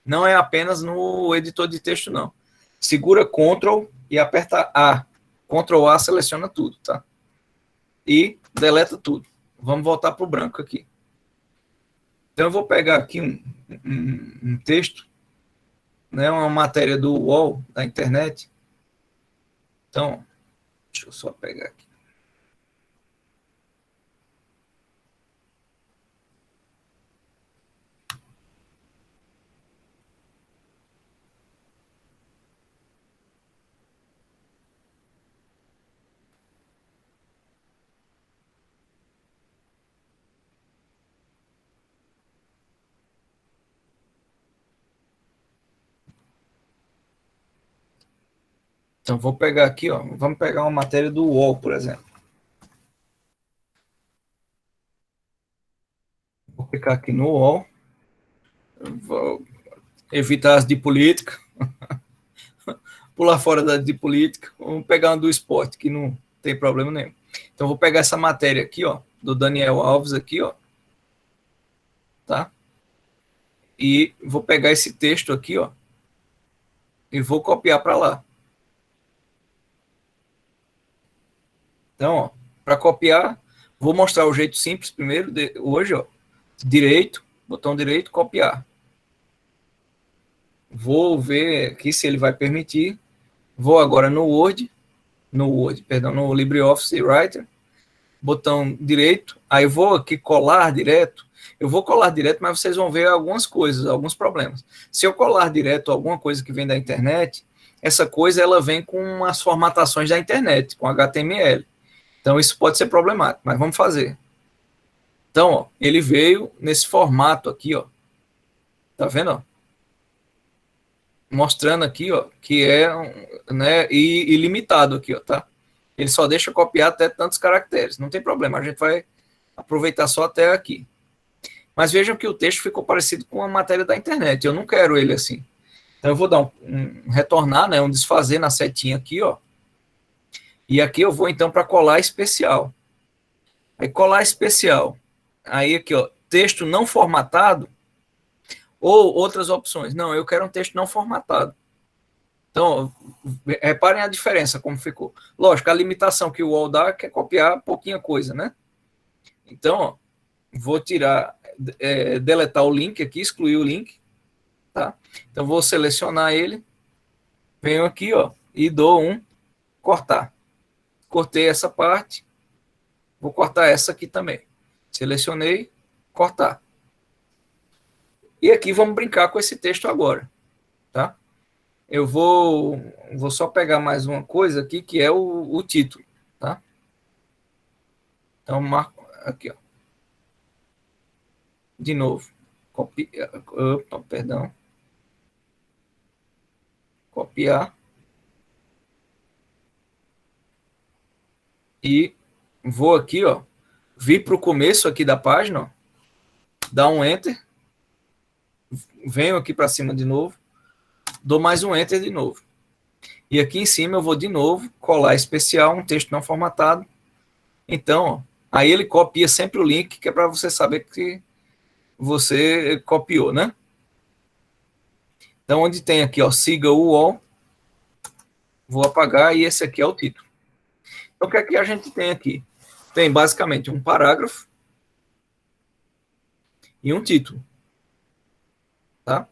Não é apenas no editor de texto, não. Segura Ctrl e aperta A. Ctrl A seleciona tudo, tá? E deleta tudo. Vamos voltar para o branco aqui. Então, eu vou pegar aqui um texto, né, uma matéria do UOL, da internet. Então, deixa eu só pegar aqui. Então, vou pegar aqui, ó. Vamos pegar uma matéria do UOL, por exemplo. Vou clicar aqui no UOL. Vou evitar as de política. Pular fora da de política. Vamos pegar uma do esporte, que não tem problema nenhum. Então, vou pegar essa matéria aqui, ó, do Daniel Alves aqui, ó. Tá? E vou pegar esse texto aqui, ó. E vou copiar para lá. Então, ó, para copiar, vou mostrar o jeito simples primeiro, hoje, ó. direito, botão direito, copiar. Vou ver aqui se ele vai permitir. Vou agora no LibreOffice Writer, botão direito, aí vou aqui colar direto. Eu vou colar direto, mas vocês vão ver algumas coisas, alguns problemas. Se eu colar direto alguma coisa que vem da internet, essa coisa ela vem com as formatações da internet, com HTML. Então isso pode ser problemático, mas vamos fazer. Então, ó, ele veio nesse formato aqui, ó. Tá vendo, ó? Mostrando aqui, ó, que é, né, ilimitado aqui, ó, tá? Ele só deixa copiar até tantos caracteres. Não tem problema, a gente vai aproveitar só até aqui. Mas vejam que o texto ficou parecido com a matéria da internet. Eu não quero ele assim. Então eu vou dar um retornar, né, um desfazer na setinha aqui, ó. E aqui eu vou então para colar especial. Aí colar especial. Aí aqui, ó, texto não formatado ou outras opções. Não, eu quero um texto não formatado. Então, reparem a diferença, como ficou. Lógico, a limitação que o UOL dá é copiar pouquinha coisa, né? Então, ó, vou tirar, deletar o link aqui, excluir o link, tá? Então, vou selecionar ele, venho aqui, ó, e dou um cortar. Cortei essa parte, vou cortar essa aqui também. Selecionei, cortar. E aqui vamos brincar com esse texto agora, tá? Eu vou só pegar mais uma coisa aqui, que é o título, tá? Então, marco aqui, ó. De novo. Perdão. Copiar. E vou aqui, ó. Vir para o começo aqui da página, ó. Dar um Enter. Venho aqui para cima de novo. Dou mais um Enter de novo. E aqui em cima eu vou de novo colar especial, um texto não formatado. Então, ó, aí ele copia sempre o link, que é para você saber que você copiou, né? Então, onde tem aqui, ó, siga o UOL, vou apagar e esse aqui é o título. Então, o que é que a gente tem aqui? Tem basicamente um parágrafo e um título. Tá?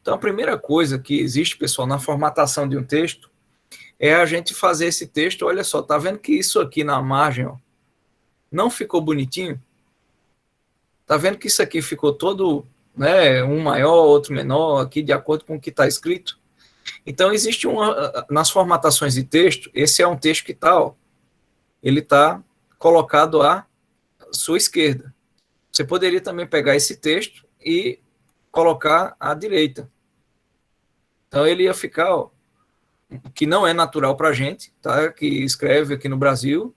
Então, a primeira coisa que existe, pessoal, na formatação de um texto, é a gente fazer esse texto, olha só, tá vendo que isso aqui na margem, ó, não ficou bonitinho? Tá vendo que isso aqui ficou todo, né, um maior, outro menor, aqui de acordo com o que está escrito? Então, existe nas formatações de texto, esse é um texto que tá, ó, ele está colocado à sua esquerda. Você poderia também pegar esse texto e colocar à direita. Então, ele ia ficar, ó, que não é natural para a gente, tá? Que escreve aqui no Brasil,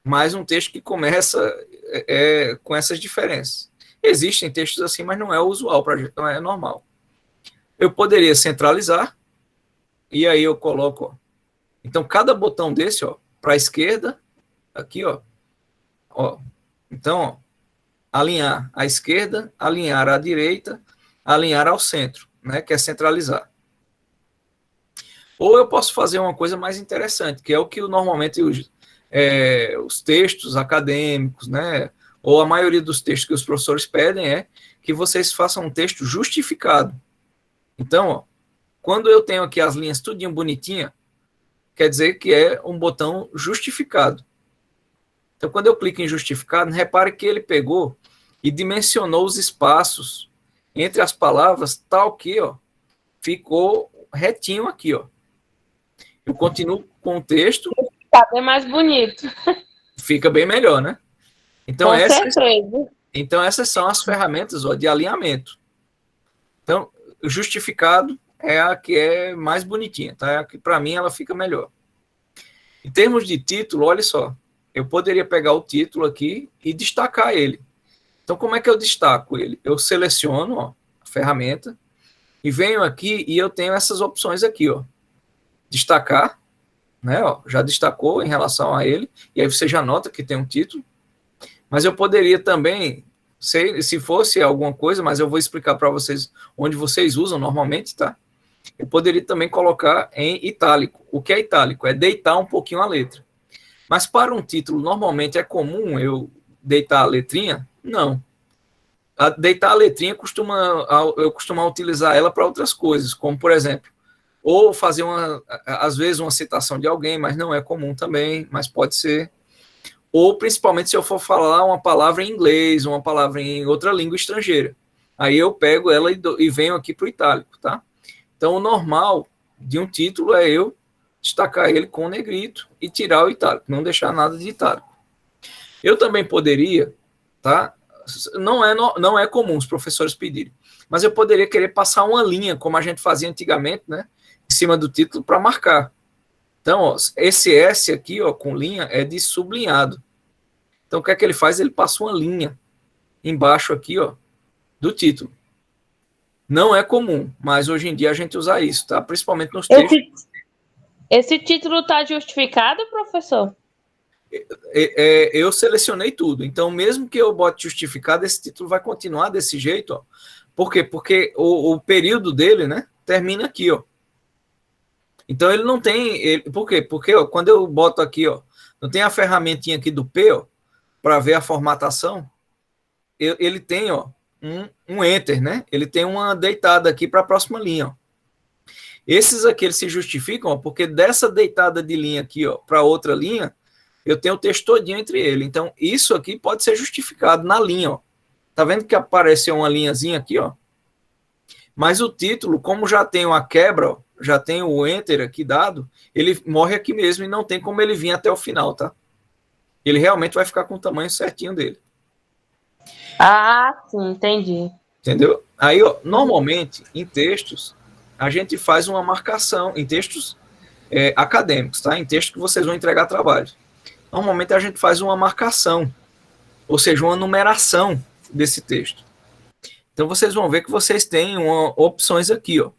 mas um texto que começa com essas diferenças. Existem textos assim, mas não é usual para a gente, não é normal. Eu poderia centralizar, e aí eu coloco, ó, então, cada botão desse, ó, para a esquerda, aqui, ó, então, ó, alinhar à esquerda, alinhar à direita, alinhar ao centro, né, que é centralizar. Ou eu posso fazer uma coisa mais interessante, que é o que normalmente os textos acadêmicos, né, ou a maioria dos textos que os professores pedem é que vocês façam um texto justificado. Então, ó, quando eu tenho aqui as linhas tudinho bonitinha, quer dizer que é um botão justificado. Então, quando eu clico em justificado, repare que ele pegou e dimensionou os espaços entre as palavras, tal que, ó, ficou retinho aqui, ó. Eu continuo com o texto. Fica bem mais bonito. Fica bem melhor, né? Então, com certeza. Então essas são as ferramentas, ó, de alinhamento. Então, o justificado é a que é mais bonitinha, tá? É a que, para mim, ela fica melhor. Em termos de título, olha só. Eu poderia pegar o título aqui e destacar ele. Então, como é que eu destaco ele? Eu seleciono, ó, a ferramenta e venho aqui e eu tenho essas opções aqui, ó. Destacar, né, ó, já destacou em relação a ele, e aí você já nota que tem um título, mas eu poderia também, se fosse alguma coisa, mas eu vou explicar para vocês onde vocês usam normalmente, tá? Eu poderia também colocar em itálico. O que é itálico? É deitar um pouquinho a letra. Mas para um título, normalmente é comum eu deitar a letrinha? Não. deitar a letrinha, eu costumo utilizar ela para outras coisas, como, por exemplo, ou fazer, às vezes, uma citação de alguém, mas não é comum também, mas pode ser. Ou, principalmente, se eu for falar uma palavra em inglês, uma palavra em outra língua estrangeira. Aí eu pego ela e venho aqui para o itálico, tá? Então, o normal de um título é eu destacar ele com negrito e tirar o itálico, não deixar nada de itálico. Eu também poderia, tá? Não é comum os professores pedirem, mas eu poderia querer passar uma linha, como a gente fazia antigamente, né? Em cima do título para marcar. Então, ó, esse S aqui, ó, com linha, é de sublinhado. Então, o que é que ele faz? Ele passa uma linha embaixo aqui, ó, do título. Não é comum, mas hoje em dia a gente usa isso, tá? Principalmente nos textos. Esse título está justificado, professor? Eu selecionei tudo. Então, mesmo que eu bote justificado, esse título vai continuar desse jeito, ó. Por quê? Porque o período dele, né, termina aqui, ó. Então, ele não tem... por quê? Porque ó, quando eu boto aqui, ó, não tem a ferramentinha aqui do P, ó, para ver a formatação, ele tem, ó, um Enter, né? Ele tem uma deitada aqui para a próxima linha, ó. Esses aqui, eles se justificam, ó, porque dessa deitada de linha aqui, ó, para outra linha, eu tenho o texto todinho entre ele. Então, isso aqui pode ser justificado na linha, ó. Tá vendo que apareceu uma linhazinha aqui, ó? Mas o título, como já tem uma quebra, ó, já tem o Enter aqui dado, ele morre aqui mesmo e não tem como ele vir até o final, tá? Ele realmente vai ficar com o tamanho certinho dele. Ah, sim, entendi. Entendeu? Aí, ó, normalmente, em textos, a gente faz uma marcação, em textos acadêmicos, tá? Em textos que vocês vão entregar trabalho. Normalmente, a gente faz uma marcação, ou seja, uma numeração desse texto. Então, vocês vão ver que vocês têm opções aqui, ó,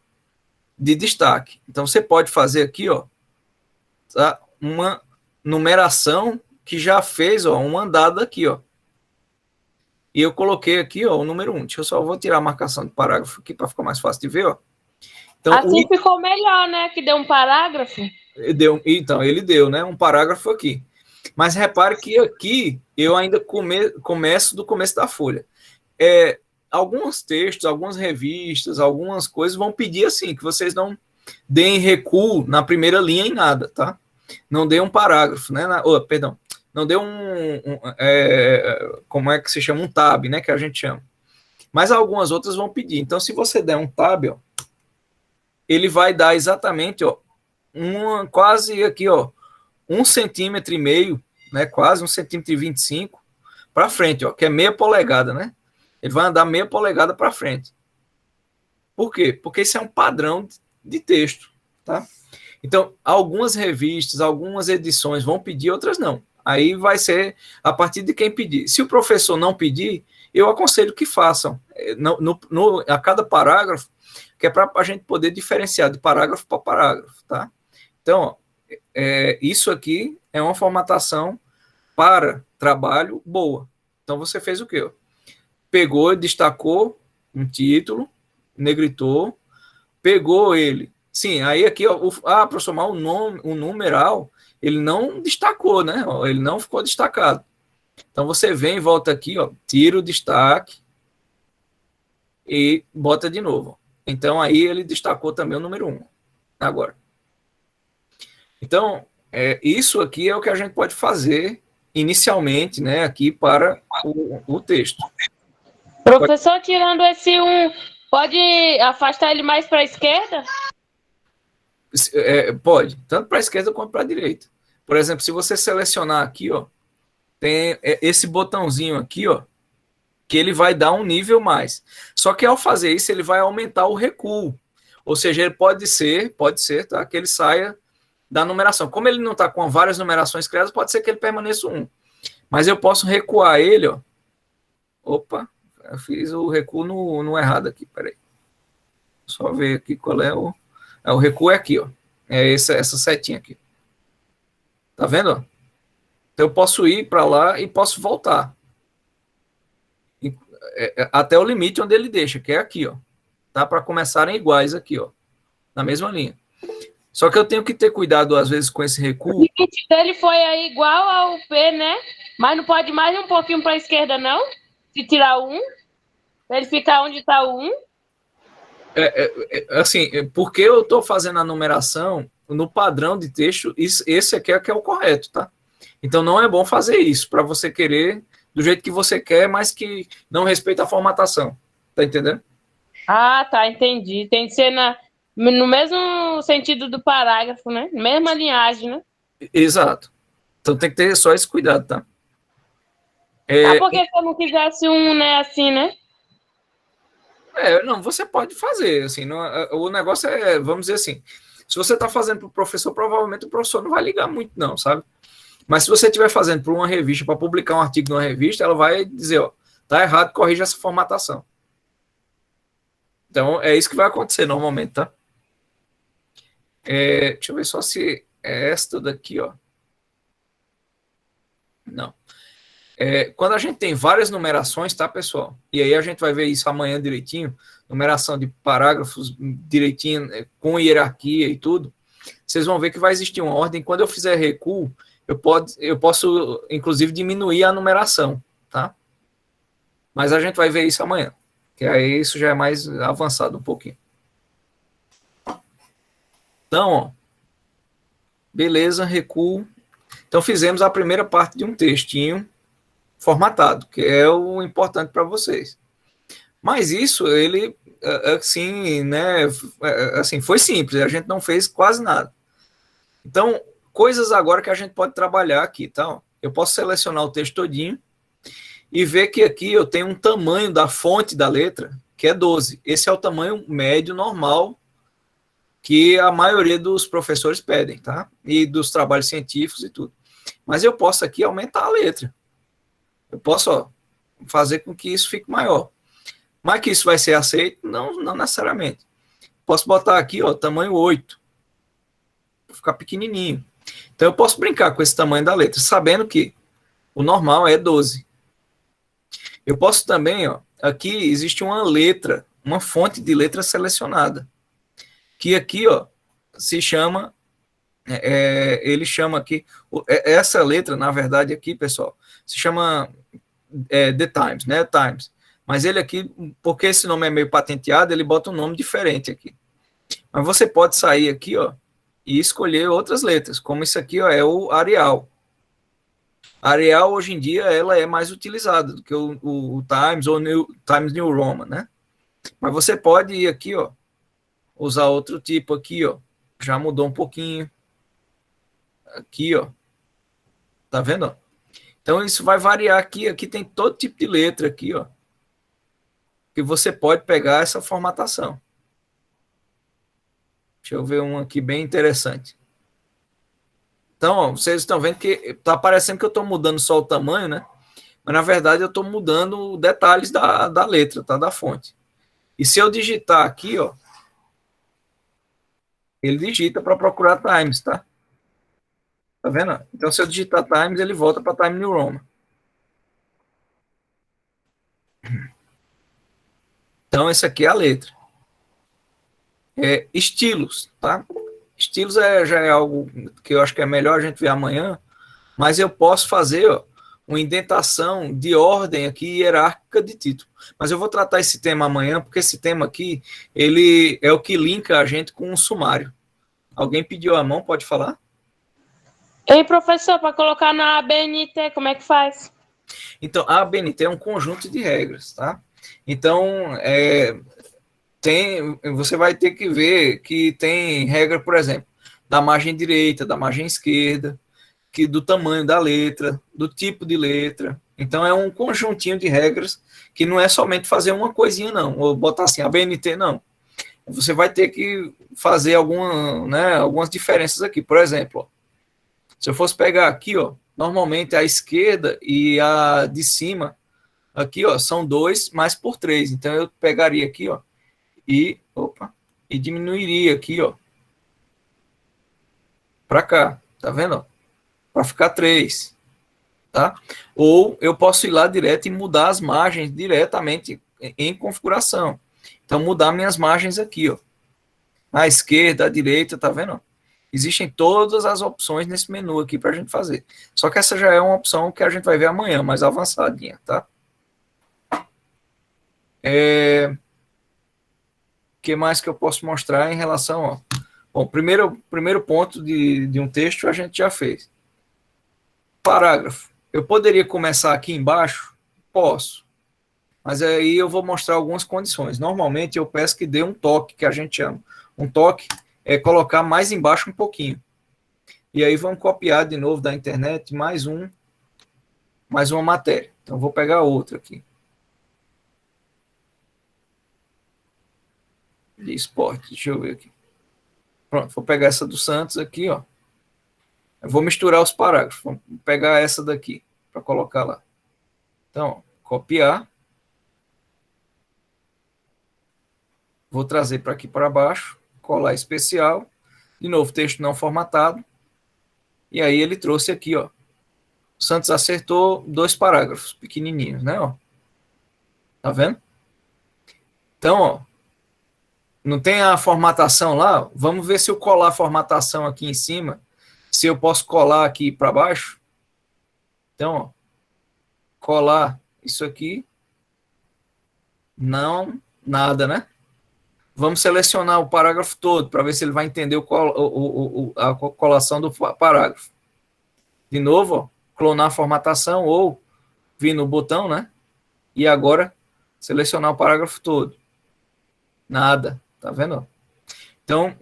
de destaque. Então, você pode fazer aqui, ó, tá? Uma numeração que já fez, ó, uma andada aqui, ó. E eu coloquei aqui, ó, o número 1. Vou tirar a marcação de parágrafo aqui para ficar mais fácil de ver, ó. Então, assim ficou melhor, né? Que deu um parágrafo. Então, ele deu, né? Um parágrafo aqui. Mas repare que aqui eu ainda começo do começo da folha. Alguns textos, algumas revistas, algumas coisas vão pedir assim, que vocês não deem recuo na primeira linha em nada, tá? Não dê um parágrafo, né? Perdão. Não dê como é que se chama? Um tab, né? Que a gente chama. Mas algumas outras vão pedir. Então, se você der um tab, ó, ele vai dar exatamente, ó, quase aqui, ó, 1,5 centímetro, né? Quase 1,25 centímetros para frente, ó, que é meia polegada, né? Ele vai andar meia polegada para frente. Por quê? Porque isso é um padrão de texto, tá? Então, algumas revistas, algumas edições vão pedir, outras não. Aí vai ser a partir de quem pedir. Se o professor não pedir, eu aconselho que façam a cada parágrafo, que é para a gente poder diferenciar de parágrafo para parágrafo, tá? Então, ó, isso aqui é uma formatação para trabalho boa. Então, você fez o quê? Ó? Pegou, destacou um título, negritou, pegou ele. Sim, aí aqui, ó, professor, o numeral, ele não destacou, né? Ele não ficou destacado. Então, você vem e volta aqui, ó, tira o destaque e bota de novo. Então, aí ele destacou também o número 1. Agora. Então, isso aqui é o que a gente pode fazer inicialmente, né? Aqui para o texto. Professor, tirando esse 1, pode afastar ele mais para a esquerda? Pode, tanto para a esquerda quanto para a direita. Por exemplo, se você selecionar aqui, ó, tem esse botãozinho aqui, ó, que ele vai dar um nível mais. Só que ao fazer isso, ele vai aumentar o recuo. Ou seja, ele pode ser, tá, que ele saia da numeração. Como ele não está com várias numerações criadas, pode ser que ele permaneça 1. Mas eu posso recuar ele, ó. Opa, eu fiz o recuo no errado aqui, peraí. Só ver aqui qual é o recuo é aqui, ó. É essa setinha aqui. Tá vendo? Então eu posso ir para lá e posso voltar. Até o limite onde ele deixa, que é aqui, ó. Tá? Para começarem iguais aqui, ó. Na mesma linha. Só que eu tenho que ter cuidado, às vezes, com esse recuo. O limite dele foi aí igual ao P, né? Mas não pode mais um pouquinho para a esquerda, não? Se tirar 1? Verificar onde está o 1? Assim, porque eu estou fazendo a numeração no padrão de texto, esse aqui é que é o correto, tá? Então não é bom fazer isso, para você querer do jeito que você quer, mas que não respeita a formatação. Tá entendendo? Ah, tá, entendi. Tem que ser no mesmo sentido do parágrafo, né? Mesma linhagem, né? Exato. Então tem que ter só esse cuidado, tá? Porque se eu não quisesse um, né, assim, né? Não, você pode fazer, assim, o negócio é, vamos dizer assim, se você está fazendo para o professor, provavelmente o professor não vai ligar muito, não, sabe? Mas se você estiver fazendo para uma revista, para publicar um artigo numa revista, ela vai dizer, ó, tá errado, corrija essa formatação. Então, é isso que vai acontecer normalmente, tá? Deixa eu ver só se é esta daqui, ó. Não. Quando a gente tem várias numerações, tá, pessoal? E aí a gente vai ver isso amanhã direitinho, numeração de parágrafos direitinho, com hierarquia e tudo, vocês vão ver que vai existir uma ordem. Quando eu fizer recuo, eu posso, inclusive, diminuir a numeração, tá? Mas a gente vai ver isso amanhã, que aí isso já é mais avançado um pouquinho. Então, ó, beleza, recuo. Então, fizemos a primeira parte de um textinho formatado, que é o importante para vocês. Mas isso, ele, assim, né, assim, foi simples, a gente não fez quase nada. Então, coisas agora que a gente pode trabalhar aqui, tá? Eu posso selecionar o texto todinho e ver que aqui eu tenho um tamanho da fonte da letra, que é 12. Esse é o tamanho médio normal que a maioria dos professores pedem, tá? E dos trabalhos científicos e tudo. Mas eu posso aqui aumentar a letra. Eu posso, ó, fazer com que isso fique maior. Mas que isso vai ser aceito? Não necessariamente. Posso botar aqui, ó, tamanho 8. Vai ficar pequenininho. Então, eu posso brincar com esse tamanho da letra, sabendo que o normal é 12. Eu posso também, ó, aqui existe uma letra, uma fonte de letra selecionada, que aqui, ó, se chama, ele chama aqui, essa letra, na verdade, aqui, pessoal, se chama The Times, né, Times. Mas ele aqui, porque esse nome é meio patenteado, ele bota um nome diferente aqui. Mas você pode sair aqui, ó, e escolher outras letras, como isso aqui, ó, é o Arial. A Arial, hoje em dia, ela é mais utilizada do que o Times ou Times New Roman, né? Mas você pode ir aqui, ó, usar outro tipo aqui, ó, já mudou um pouquinho. Aqui, ó, tá vendo, ó? Então, isso vai variar aqui. Aqui tem todo tipo de letra aqui, ó, que você pode pegar essa formatação. Deixa eu ver um aqui bem interessante. Então, ó, vocês estão vendo que está parecendo que eu estou mudando só o tamanho, né? Mas, na verdade, eu estou mudando detalhes da letra, tá? Da fonte. E se eu digitar aqui, ó, ele digita para procurar Times, tá? Tá vendo? Então, se eu digitar Times, ele volta para Time New Roman. Então, essa aqui é a letra. Estilos, tá? Estilos já é algo que eu acho que é melhor a gente ver amanhã, mas eu posso fazer, ó, uma indentação de ordem aqui hierárquica de título. Mas eu vou tratar esse tema amanhã, porque esse tema aqui, ele é o que linka a gente com um sumário. Alguém pediu a mão, pode falar? Ei, professor, para colocar na ABNT, como é que faz? Então, a ABNT é um conjunto de regras, tá? Então, você vai ter que ver que tem regra, por exemplo, da margem direita, da margem esquerda, do tamanho da letra, do tipo de letra. Então, é um conjuntinho de regras que não é somente fazer uma coisinha, não, ou botar assim, a BNT, não. Você vai ter que fazer algumas diferenças aqui. Por exemplo, ó, se eu fosse pegar aqui, ó, normalmente a esquerda e a de cima, aqui, ó, são 2 mais por 3. Então, eu pegaria aqui, ó, e diminuiria aqui, ó, para cá, tá vendo? Para ficar 3, tá? Ou eu posso ir lá direto e mudar as margens diretamente em configuração. Então, mudar minhas margens aqui, ó, à esquerda, à direita, tá vendo? Existem todas as opções nesse menu aqui para a gente fazer. Só que essa já é uma opção que a gente vai ver amanhã, mais avançadinha, tá? que mais que eu posso mostrar em relação, ó. Bom, primeiro ponto de um texto a gente já fez. Parágrafo. Eu poderia começar aqui embaixo? Posso. Mas aí eu vou mostrar algumas condições. Normalmente eu peço que dê um toque, que a gente chama. Um toque é colocar mais embaixo um pouquinho. E aí vamos copiar de novo da internet mais uma matéria. Então vou pegar outra aqui. De esporte, deixa eu ver aqui. Pronto, vou pegar essa do Santos aqui, ó. Eu vou misturar os parágrafos. Vou pegar essa daqui para colocar lá. Então, ó, copiar. Vou trazer para aqui para baixo, colar especial. De novo, texto não formatado. E aí ele trouxe aqui, ó. O Santos acertou 2 parágrafos pequenininhos, né, ó. Tá vendo? Então, ó, não tem a formatação lá? Vamos ver se eu colar a formatação aqui em cima, se eu posso colar aqui para baixo. Então, ó, colar isso aqui. Não, nada, né? Vamos selecionar o parágrafo todo para ver se ele vai entender a colação do parágrafo. De novo, ó, clonar a formatação ou vir no botão, né? E agora selecionar o parágrafo todo. Nada, tá vendo? Então,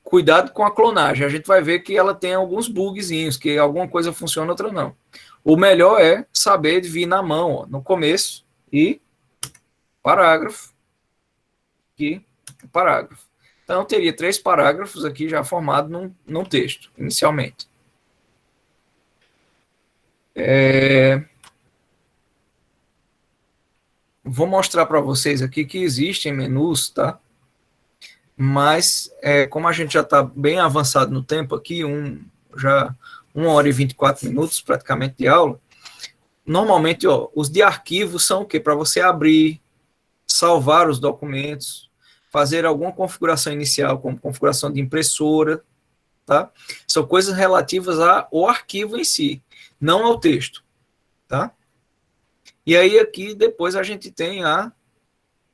cuidado com a clonagem. A gente vai ver que ela tem alguns bugzinhos, que alguma coisa funciona, outra não. O melhor é saber de vir na mão, ó, no começo, e parágrafo, aqui, parágrafo. Então, eu teria 3 parágrafos aqui já formados num texto, inicialmente. Vou mostrar para vocês aqui que existem menus, tá? Mas, como a gente já está bem avançado no tempo aqui, já 1 hora e 24 minutos praticamente de aula, normalmente, ó, os de arquivo são o quê? Para você abrir, salvar os documentos, fazer alguma configuração inicial, como configuração de impressora, tá? São coisas relativas ao arquivo em si, não ao texto, tá? E aí aqui depois a gente tem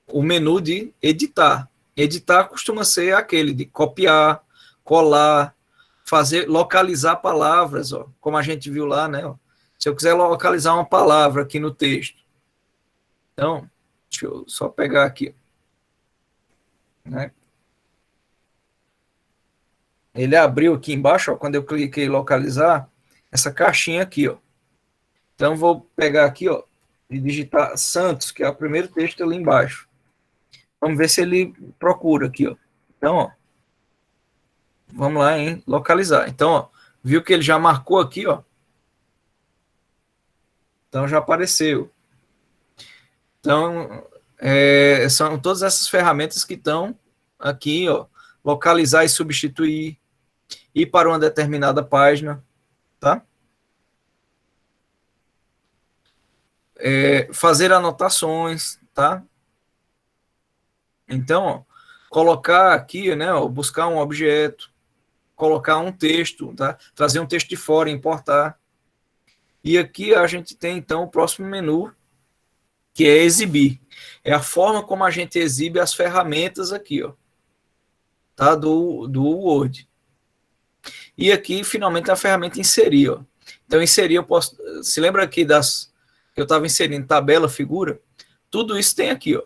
o menu de editar. Editar costuma ser aquele de copiar, colar, localizar palavras, ó, como a gente viu lá, né? Ó. Se eu quiser localizar uma palavra aqui no texto. Então, deixa eu só pegar aqui. Né? Ele abriu aqui embaixo, ó, quando eu cliquei em localizar, essa caixinha aqui, ó. Então, vou pegar aqui, ó, e digitar Santos, que é o primeiro texto ali embaixo. Vamos ver se ele procura aqui, ó. Então, ó, vamos lá em localizar. Então, ó, viu que ele já marcou aqui, ó. Então, já apareceu. Então, são todas essas ferramentas que estão aqui, ó. Localizar e substituir, ir para uma determinada página, tá? Fazer anotações, tá? Então, ó, colocar aqui, né, ó, buscar um objeto, colocar um texto, tá? Trazer um texto de fora, importar. E aqui a gente tem, então, o próximo menu, que é exibir. É a forma como a gente exibe as ferramentas aqui, ó, tá? Do Word. E aqui, finalmente, a ferramenta inserir, ó. Então, inserir, eu posso... Se lembra aqui que eu estava inserindo tabela, figura? Tudo isso tem aqui, ó.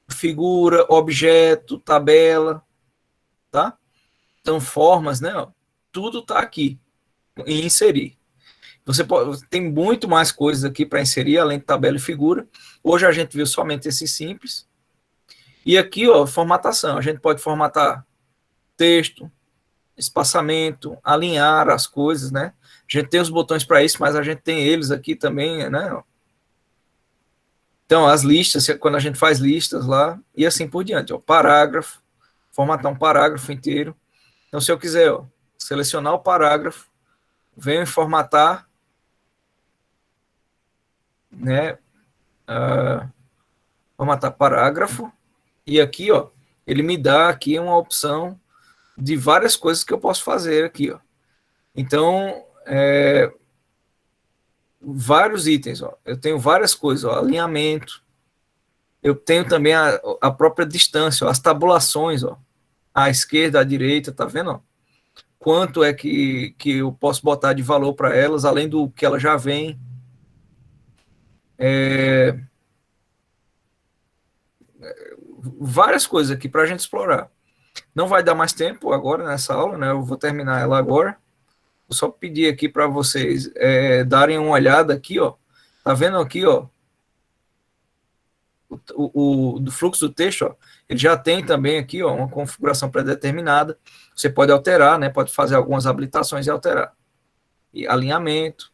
Figura, objeto, tabela, tá? Então, formas, né? Ó, tudo tá aqui em inserir. Tem muito mais coisas aqui para inserir, além de tabela e figura. Hoje a gente viu somente esse simples. E aqui, ó, formatação. A gente pode formatar texto, espaçamento, alinhar as coisas, né? A gente tem os botões para isso, mas a gente tem eles aqui também, né? Então, as listas, quando a gente faz listas lá, e assim por diante, ó, parágrafo, formatar um parágrafo inteiro. Então, se eu quiser, ó, selecionar o parágrafo, venho em formatar, né, formatar parágrafo, e aqui, ó, ele me dá aqui uma opção de várias coisas que eu posso fazer aqui, ó. Então, vários itens, ó. Eu tenho várias coisas, ó, alinhamento, Eu tenho também a própria distância, ó, as tabulações, ó, à esquerda, à direita, tá vendo? Ó? Quanto é que eu posso botar de valor para elas, além do que ela já vem. Várias coisas aqui para a gente explorar. Não vai dar mais tempo agora nessa aula, né? Eu vou terminar ela agora. Vou só pedir aqui para vocês darem uma olhada aqui, ó. Tá vendo aqui, ó? Do fluxo do texto, ó, ele já tem também aqui, ó, uma configuração pré-determinada. Você pode alterar, né? Pode fazer algumas habilitações e alterar. E alinhamento.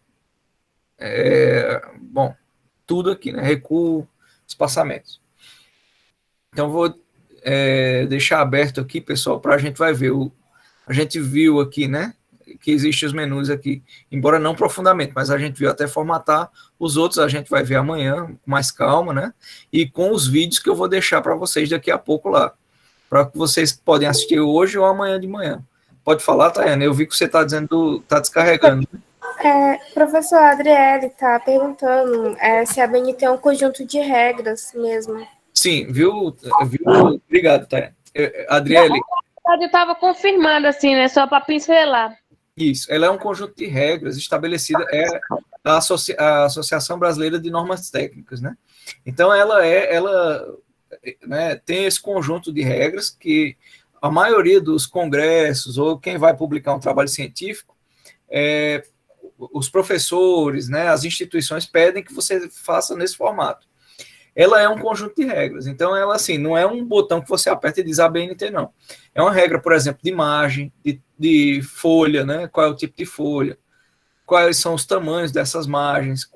Bom, tudo aqui, né? Recuo, espaçamentos. Então, vou deixar aberto aqui, pessoal, para a gente vai ver. A gente viu aqui, né? Que existem os menus aqui, embora não profundamente, mas a gente viu até formatar. Os outros a gente vai ver amanhã, com mais calma, né? E com os vídeos que eu vou deixar para vocês daqui a pouco lá, para que vocês podem assistir hoje ou amanhã de manhã. Pode falar, Tayane? Eu vi que você está dizendo, está descarregando. Professor Adriele está perguntando se a BNT é um conjunto de regras mesmo. Sim, viu? Obrigado, Tayane. Adriele. Eu estava confirmando, assim, né? Só para pincelar. Isso, ela é um conjunto de regras estabelecida, a Associação Brasileira de Normas Técnicas, né? Então, ela né, tem esse conjunto de regras que a maioria dos congressos, ou quem vai publicar um trabalho científico, os professores, né, as instituições pedem que você faça nesse formato. Ela é um conjunto de regras, então ela, assim, não é um botão que você aperta e diz ABNT, não. É uma regra, por exemplo, de margem, de folha, né? Qual é o tipo de folha, quais são os tamanhos dessas margens,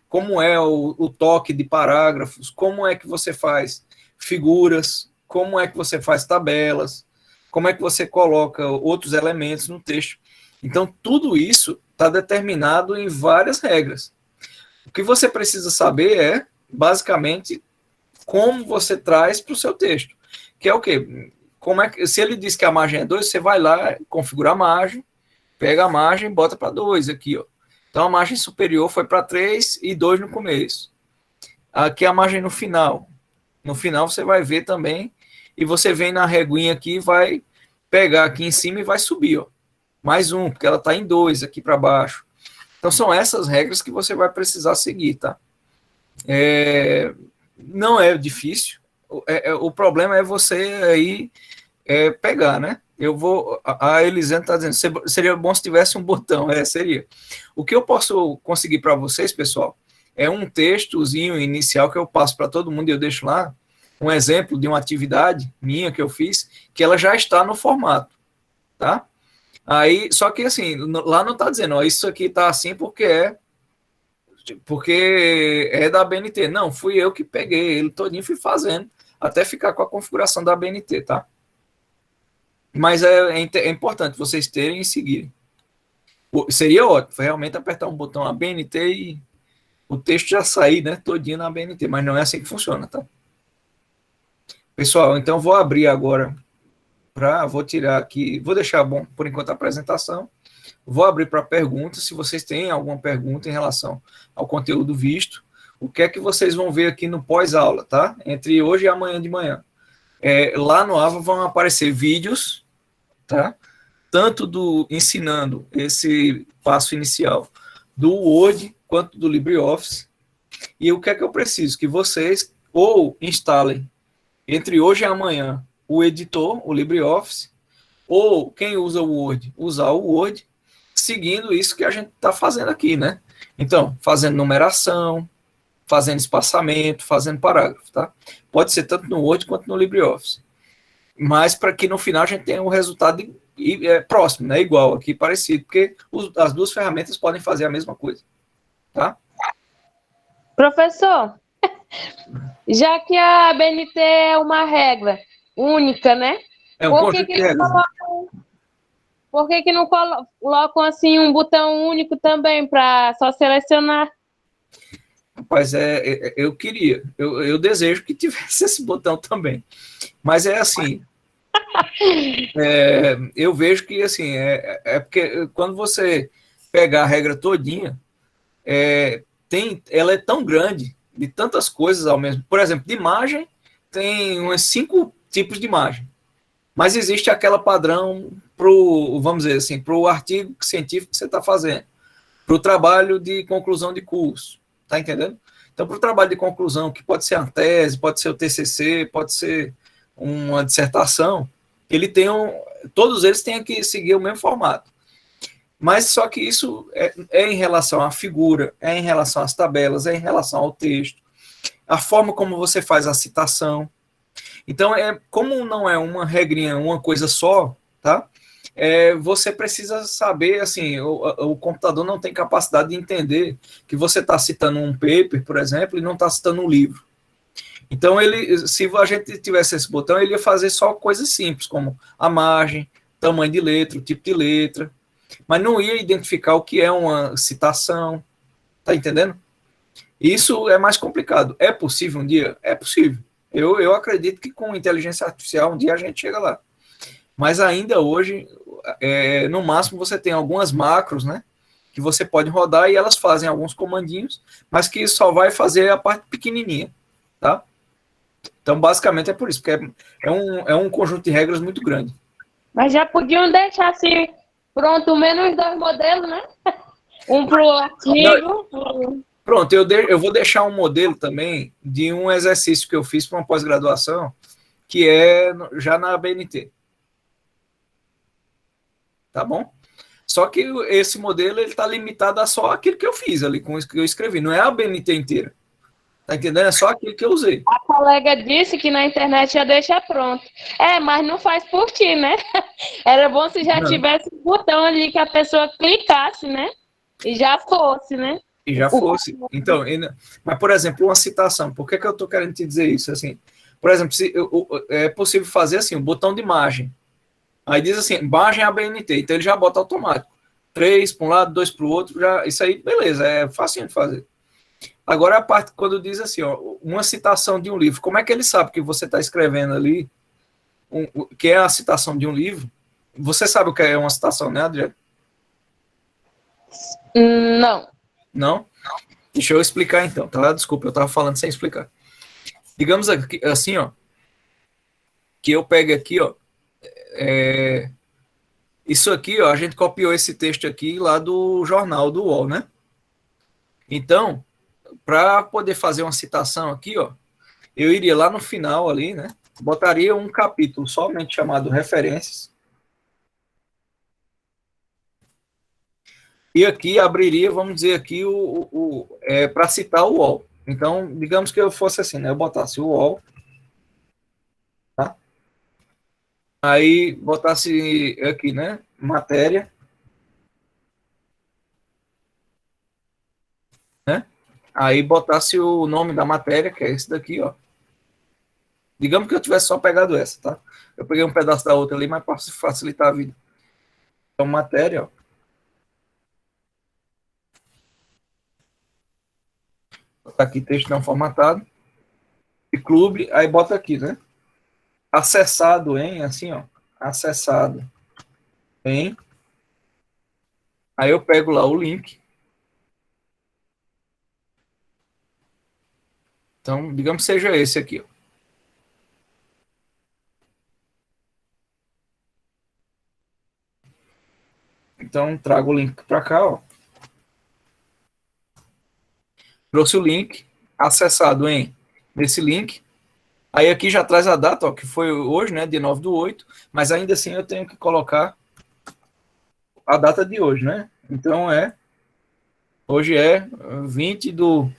como é o toque de parágrafos, como é que você faz figuras, como é que você faz tabelas, como é que você coloca outros elementos no texto. Então, tudo isso está determinado em várias regras. O que você precisa saber basicamente, como você traz para o seu texto. Que é o quê? Se ele diz que a margem é 2, você vai lá, configura a margem, pega a margem e bota para 2 aqui, ó. Então, a margem superior foi para 3 e 2 no começo. Aqui a margem no final. No final, você vai ver também, e você vem na reguinha aqui, vai pegar aqui em cima e vai subir, ó. Mais um, porque ela está em 2 aqui para baixo. Então, são essas regras que você vai precisar seguir, tá? Não é difícil, o problema é você aí pegar, né? A Elisane está dizendo, seria bom se tivesse um botão, seria. O que eu posso conseguir para vocês, pessoal, é um textozinho inicial que eu passo para todo mundo e eu deixo lá, um exemplo de uma atividade minha que eu fiz, que ela já está no formato, tá? Aí, só que assim, lá não está dizendo, ó, isso aqui está assim porque é da ABNT. Não, fui eu que peguei ele todinho, fui fazendo, até ficar com a configuração da ABNT, tá? Mas é importante vocês terem e seguirem. Seria ótimo, realmente apertar um botão ABNT e o texto já sair, né, todinho na ABNT, mas não é assim que funciona, tá? Pessoal, então vou abrir agora, vou tirar aqui, vou deixar bom por enquanto a apresentação. Vou abrir para perguntas, se vocês têm alguma pergunta em relação ao conteúdo visto. O que é que vocês vão ver aqui no pós-aula, tá? Entre hoje e amanhã de manhã. Lá no AVA vão aparecer vídeos, tá? Tanto ensinando esse passo inicial do Word, quanto do LibreOffice. E o que é que eu preciso? Que vocês ou instalem entre hoje e amanhã o editor, o LibreOffice, ou quem usa o Word, usar o Word, seguindo isso que a gente está fazendo aqui, né? Então, fazendo numeração, fazendo espaçamento, fazendo parágrafo, tá? Pode ser tanto no Word quanto no LibreOffice. Mas para que no final a gente tenha um resultado próximo, né? Igual aqui, parecido, porque as duas ferramentas podem fazer a mesma coisa, tá? Professor, já que a ABNT é uma regra única, né? É um conjunto de regras. Por que não colocam assim um botão único também para só selecionar? Rapaz, eu queria, eu desejo que tivesse esse botão também. Mas é assim, eu vejo que assim, porque quando você pegar a regra todinha, ela é tão grande de tantas coisas ao mesmo. Por exemplo, de imagem, tem uns 5 tipos de imagem. Mas existe aquela padrão vamos dizer assim, para o artigo científico que você está fazendo, para o trabalho de conclusão de curso, tá entendendo? Então, para o trabalho de conclusão, que pode ser uma tese, pode ser o TCC, pode ser uma dissertação, todos eles têm que seguir o mesmo formato. Mas só que isso é em relação à figura, é em relação às tabelas, é em relação ao texto, a forma como você faz a citação. Então, como não é uma regrinha, uma coisa só, tá? Você precisa saber, assim, o computador não tem capacidade de entender que você está citando um paper, por exemplo, e não está citando um livro. Então, se a gente tivesse esse botão, ele ia fazer só coisas simples, como a margem, tamanho de letra, o tipo de letra, mas não ia identificar o que é uma citação, tá entendendo? Isso é mais complicado. É possível um dia? É possível. Eu acredito que com inteligência artificial um dia a gente chega lá. Mas ainda hoje, no máximo, você tem algumas macros, né? Que você pode rodar e elas fazem alguns comandinhos, mas que só vai fazer a parte pequenininha, tá? Então, basicamente, é por isso, porque é um conjunto de regras muito grande. Mas já podiam deixar assim, pronto, menos 2 modelos, né? Um para o artigo. Pronto, eu vou deixar um modelo também de um exercício que eu fiz para uma pós-graduação, que é já na BNT. Tá bom? Só que esse modelo está limitado a só aquilo que eu fiz ali, com isso que eu escrevi. Não é a BNT inteira. Tá entendendo? É só aquilo que eu usei. A colega disse que na internet já deixa pronto. Mas não faz por ti, né? Era bom se já tivesse um botão ali que a pessoa clicasse, né? E já fosse, né? E já fosse. Então, mas, por exemplo, uma citação. Por que eu estou querendo te dizer isso? Assim, por exemplo, é possível fazer assim, um botão de margem. Aí diz assim, margem ABNT. Então, ele já bota automático. 3 para um lado, 2 para o outro. Isso aí, beleza, é facinho de fazer. Agora, a parte quando diz assim, ó, uma citação de um livro. Como é que ele sabe que você está escrevendo ali, que é a citação de um livro? Você sabe o que é uma citação, né, Adriano? Não. Não? Deixa eu explicar então, tá? Desculpa, eu estava falando sem explicar. Digamos aqui, assim, ó, que eu pego aqui, ó, isso aqui, ó, a gente copiou esse texto aqui lá do jornal do UOL, né? Então, para poder fazer uma citação aqui, ó, eu iria lá no final ali, né? Botaria um capítulo somente chamado referências. E aqui abriria, vamos dizer aqui, para citar o UOL. Então, digamos que eu fosse assim, né? Eu botasse o UOL, tá? Aí botasse aqui, né? Matéria, né? Aí botasse o nome da matéria, que é esse daqui, ó. Digamos que eu tivesse só pegado essa, tá? Eu peguei um pedaço da outra ali, mas para facilitar a vida. Então, matéria, ó. Botar aqui texto não formatado. E clube, aí bota aqui, né? Acessado em, assim, ó. Acessado em. Aí eu pego lá o link. Então, digamos que seja esse aqui, ó. Então, trago o link para cá, ó. Trouxe o link, acessado nesse link. Aí aqui já traz a data, ó, que foi hoje, né, dia 9/8, mas ainda assim eu tenho que colocar a data de hoje, né? Então hoje é 20 do...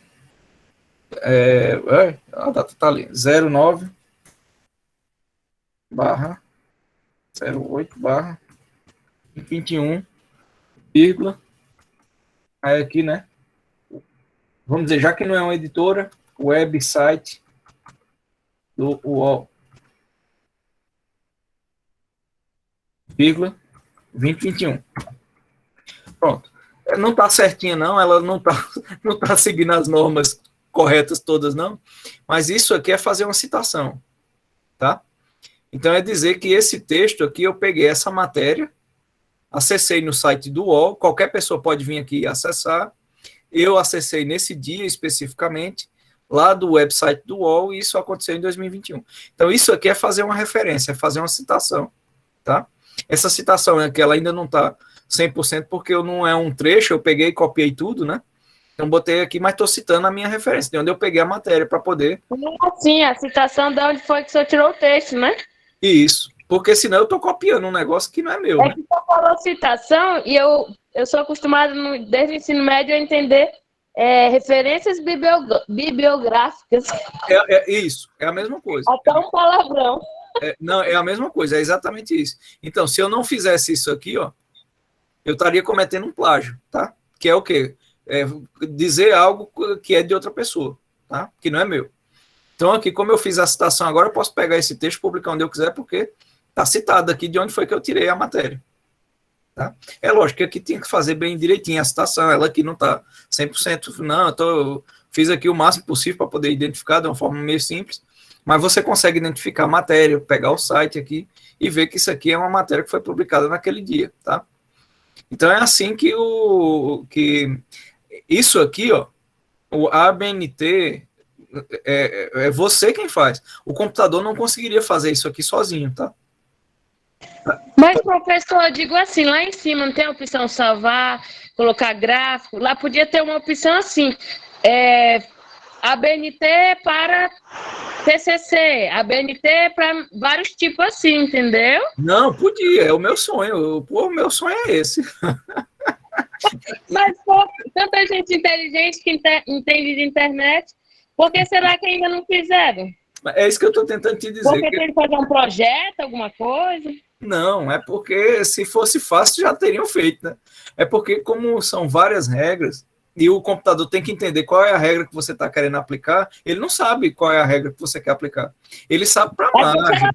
a data tá ali, 09/08/21, vírgula, aí aqui, né? Vamos dizer, já que não é uma editora, website do UOL, vírgula, 2021. Pronto. Não está certinha, não, ela não tá seguindo as normas corretas todas, não, mas isso aqui é fazer uma citação, tá? Então, é dizer que esse texto aqui, eu peguei essa matéria, acessei no site do UOL, qualquer pessoa pode vir aqui e acessar, eu acessei nesse dia especificamente, lá do website do UOL, e isso aconteceu em 2021. Então, isso aqui é fazer uma referência, é fazer uma citação, tá? Essa citação é que ela ainda não está 100%, porque eu não é um trecho, eu peguei e copiei tudo, né? Então, botei aqui, mas estou citando a minha referência, de onde eu peguei a matéria para poder... Sim, a citação de onde foi que o senhor tirou o texto, né? Isso, porque senão eu estou copiando um negócio que não é meu, É né? que você falou citação, e eu sou acostumada, desde o ensino médio, a entender referências bibliográficas. Isso, é a mesma coisa. Até um palavrão. Não, é a mesma coisa, é exatamente isso. Então, se eu não fizesse isso aqui, ó, eu estaria cometendo um plágio, tá? Que é o quê? Dizer algo que é de outra pessoa, tá? Que não é meu. Então, aqui, como eu fiz a citação agora, eu posso pegar esse texto e publicar onde eu quiser, porque está citado aqui de onde foi que eu tirei a matéria. Tá? É lógico que aqui tem que fazer bem direitinho a citação, ela aqui não está 100%, não, fiz aqui o máximo possível para poder identificar de uma forma meio simples, mas você consegue identificar a matéria, pegar o site aqui e ver que isso aqui é uma matéria que foi publicada naquele dia, tá? Então é assim que isso aqui, ó, o ABNT é você quem faz. O computador não conseguiria fazer isso aqui sozinho, tá? Mas, professor, eu digo assim, lá em cima não tem a opção salvar, colocar gráfico, lá podia ter uma opção assim, ABNT para TCC, ABNT para vários tipos assim, entendeu? Não, podia, é o meu sonho, o meu sonho é esse. Mas, pô, tanta gente inteligente que entende de internet, por que será que ainda não fizeram? É isso que eu estou tentando te dizer. Porque tem que fazer um projeto, alguma coisa? Não, é porque se fosse fácil já teriam feito, né? É porque como são várias regras e o computador tem que entender qual é a regra que você está querendo aplicar, ele não sabe qual é a regra que você quer aplicar. Ele sabe para margem.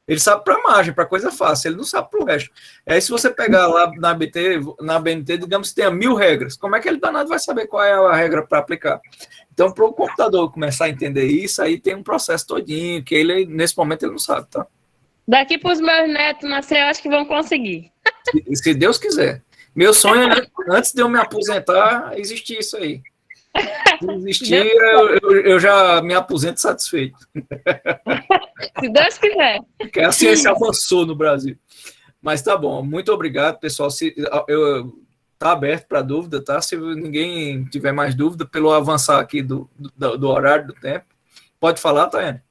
Ele sabe para margem, para coisa fácil, ele não sabe para o resto. Aí se você pegar lá na BNT, digamos que tenha 1000 regras, como é que ele danado vai saber qual é a regra para aplicar? Então, para o computador começar a entender isso, aí tem um processo todinho, que ele, nesse momento, ele não sabe, tá? Daqui para os meus netos nascer, eu acho que vão conseguir. Se Deus quiser. Meu sonho é, antes de eu me aposentar, existir isso aí. Se existir, eu já me aposento satisfeito. Se Deus quiser. Porque a ciência avançou no Brasil. Mas tá bom, muito obrigado, pessoal. Tá aberto para dúvida, tá? Se ninguém tiver mais dúvida, pelo avançar aqui do horário, do tempo. Pode falar, Tayane?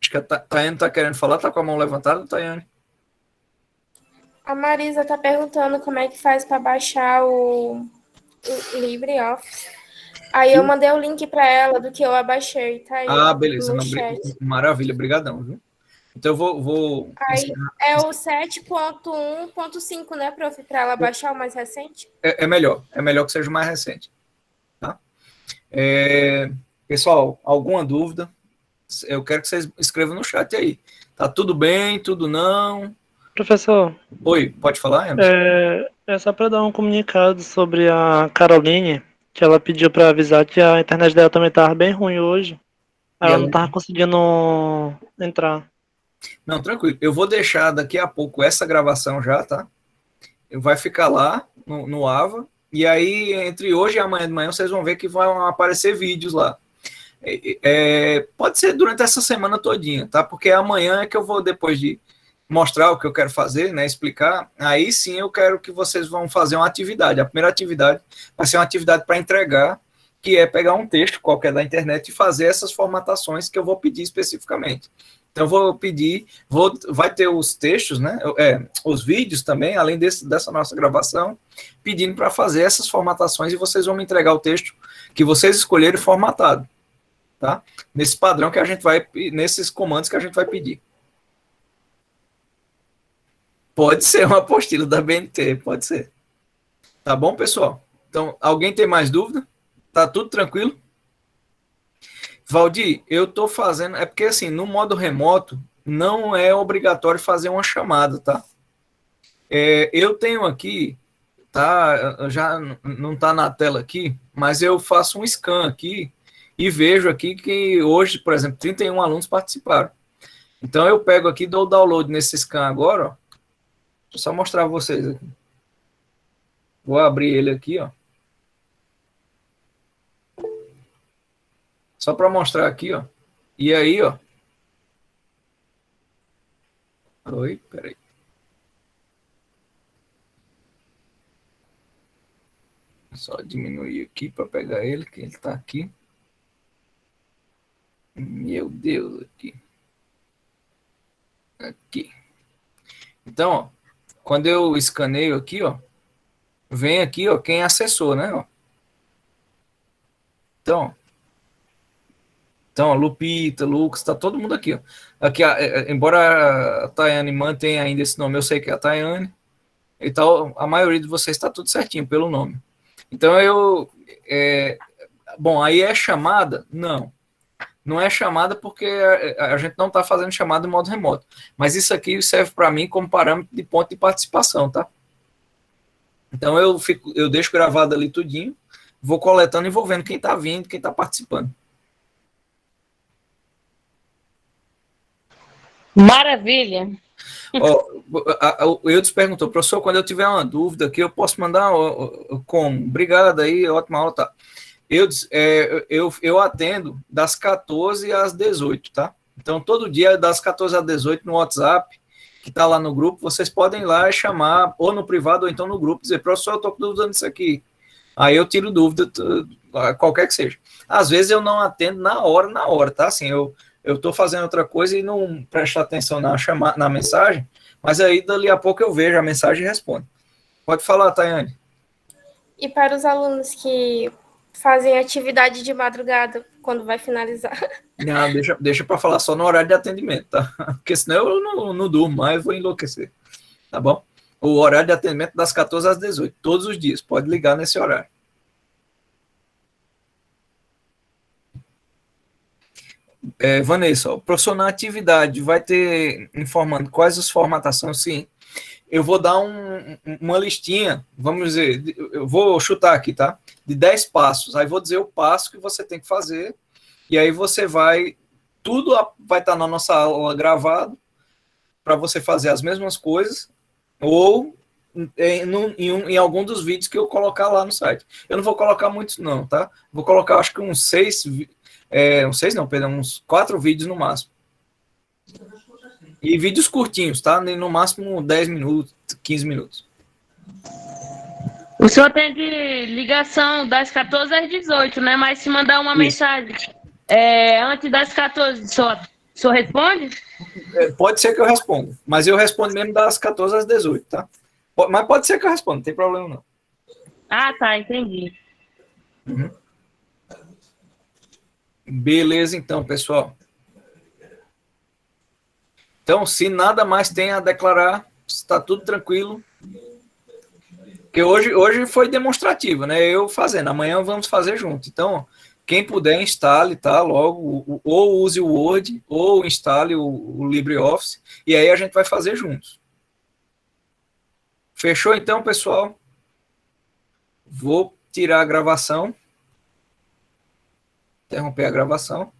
Acho que a Tayane está querendo falar, tá com a mão levantada, Tayane? A Marisa tá perguntando como é que faz para baixar o LibreOffice. Aí eu mandei o link para ela do que eu abaixei, tá aí. Beleza. Maravilha, brigadão, viu? Então eu vou aí é o 7.1.5, né, prof? Para ela baixar o mais recente? É melhor que seja o mais recente. Tá? Pessoal, alguma dúvida? Eu quero que vocês escrevam no chat aí. Tá tudo bem, tudo não? Professor. Oi, pode falar, Emerson? É só para dar um comunicado sobre a Caroline, que ela pediu para avisar que a internet dela também estava bem ruim hoje. Ela não estava conseguindo entrar. Não, tranquilo. Eu vou deixar daqui a pouco essa gravação já, tá? Vai ficar lá no AVA. E aí, entre hoje e amanhã de manhã, vocês vão ver que vão aparecer vídeos lá. Pode ser durante essa semana todinha, tá? Porque amanhã é que eu vou, depois de mostrar o que eu quero fazer, né, explicar, aí sim eu quero que vocês vão fazer uma atividade. A primeira atividade vai ser uma atividade para entregar, que é pegar um texto qualquer da internet e fazer essas formatações que eu vou pedir especificamente. Então eu vou pedir, vai ter os textos, né, os vídeos também, além dessa nossa gravação, pedindo para fazer essas formatações e vocês vão me entregar o texto que vocês escolherem formatado, tá? Nesse padrão que a gente vai, nesses comandos que a gente vai pedir. Pode ser uma apostila da BNT, pode ser. Tá bom, pessoal? Então, alguém tem mais dúvida? Tá tudo tranquilo? Valdir, eu estou fazendo... É porque, assim, no modo remoto, não é obrigatório fazer uma chamada, tá? Eu tenho aqui, tá? Já não está na tela aqui, mas eu faço um scan aqui e vejo aqui que hoje, por exemplo, 31 alunos participaram. Então, eu pego aqui e dou o download nesse scan agora, ó. Vou só mostrar para vocês aqui. Vou abrir ele aqui, ó. Só para mostrar aqui, ó. E aí, ó. Oi, peraí. Só diminuir aqui para pegar ele, que ele está aqui. Meu Deus, aqui. Aqui. Então, ó, quando eu escaneio aqui, ó, vem aqui, ó, quem acessou, né? Ó. Então, Lupita, Lucas, tá todo mundo aqui, ó. Aqui, embora a Tayane mantenha ainda esse nome, eu sei que é a Tayane. Então, a maioria de vocês está tudo certinho pelo nome. Então, bom, aí é chamada? Não é chamada porque a gente não está fazendo chamada em modo remoto. Mas isso aqui serve para mim como parâmetro de ponto de participação, tá? Então, eu deixo gravado ali tudinho, vou coletando e vou vendo quem está vindo, quem está participando. Maravilha. O Eudes perguntou, professor, quando eu tiver uma dúvida aqui, eu posso mandar como? Obrigado aí, ótima aula, tá? Eudes, eu atendo das 14 às 18, tá? Então, todo dia, das 14 às 18, no WhatsApp, que tá lá no grupo, vocês podem ir lá e chamar, ou no privado, ou então no grupo, dizer, professor, eu tô com dúvida nisso aqui. Aí eu tiro dúvida, qualquer que seja. Às vezes eu não atendo na hora, tá? Assim, eu estou fazendo outra coisa e não presto atenção na mensagem, mas aí dali a pouco eu vejo a mensagem e respondo. Pode falar, Tayane. E para os alunos que fazem atividade de madrugada, quando vai finalizar? Não, deixa para falar só no horário de atendimento, tá? Porque senão eu não durmo mais, vou enlouquecer. Tá bom? O horário de atendimento das 14 às 18, todos os dias. Pode ligar nesse horário. Vanessa, o professor na atividade vai ter informando quais as formatações, sim. Eu vou dar uma listinha, vamos dizer, eu vou chutar aqui, tá? De 10 passos. Aí vou dizer o passo que você tem que fazer, e aí você tudo vai estar na nossa aula gravado, para você fazer as mesmas coisas, ou em algum dos vídeos que eu colocar lá no site. Eu não vou colocar muitos não, tá? Vou colocar acho que uns 4 vídeos no máximo. E vídeos curtinhos, tá? No máximo 10 minutos, 15 minutos. O senhor tem de ligação das 14 às 18, né? Mas se mandar uma mensagem antes das 14, o senhor responde? Pode ser que eu responda, mas eu respondo mesmo das 14 às 18, tá? Mas pode ser que eu responda, não tem problema não. Ah, tá, entendi. Uhum. Beleza, então, pessoal. Então, se nada mais tem a declarar, está tudo tranquilo. Porque hoje foi demonstrativo, né? Eu fazendo, amanhã vamos fazer junto. Então, quem puder, instale, tá? Logo, ou use o Word, ou instale o LibreOffice, e aí a gente vai fazer juntos. Fechou então, pessoal? Vou tirar a gravação. Interromper a gravação.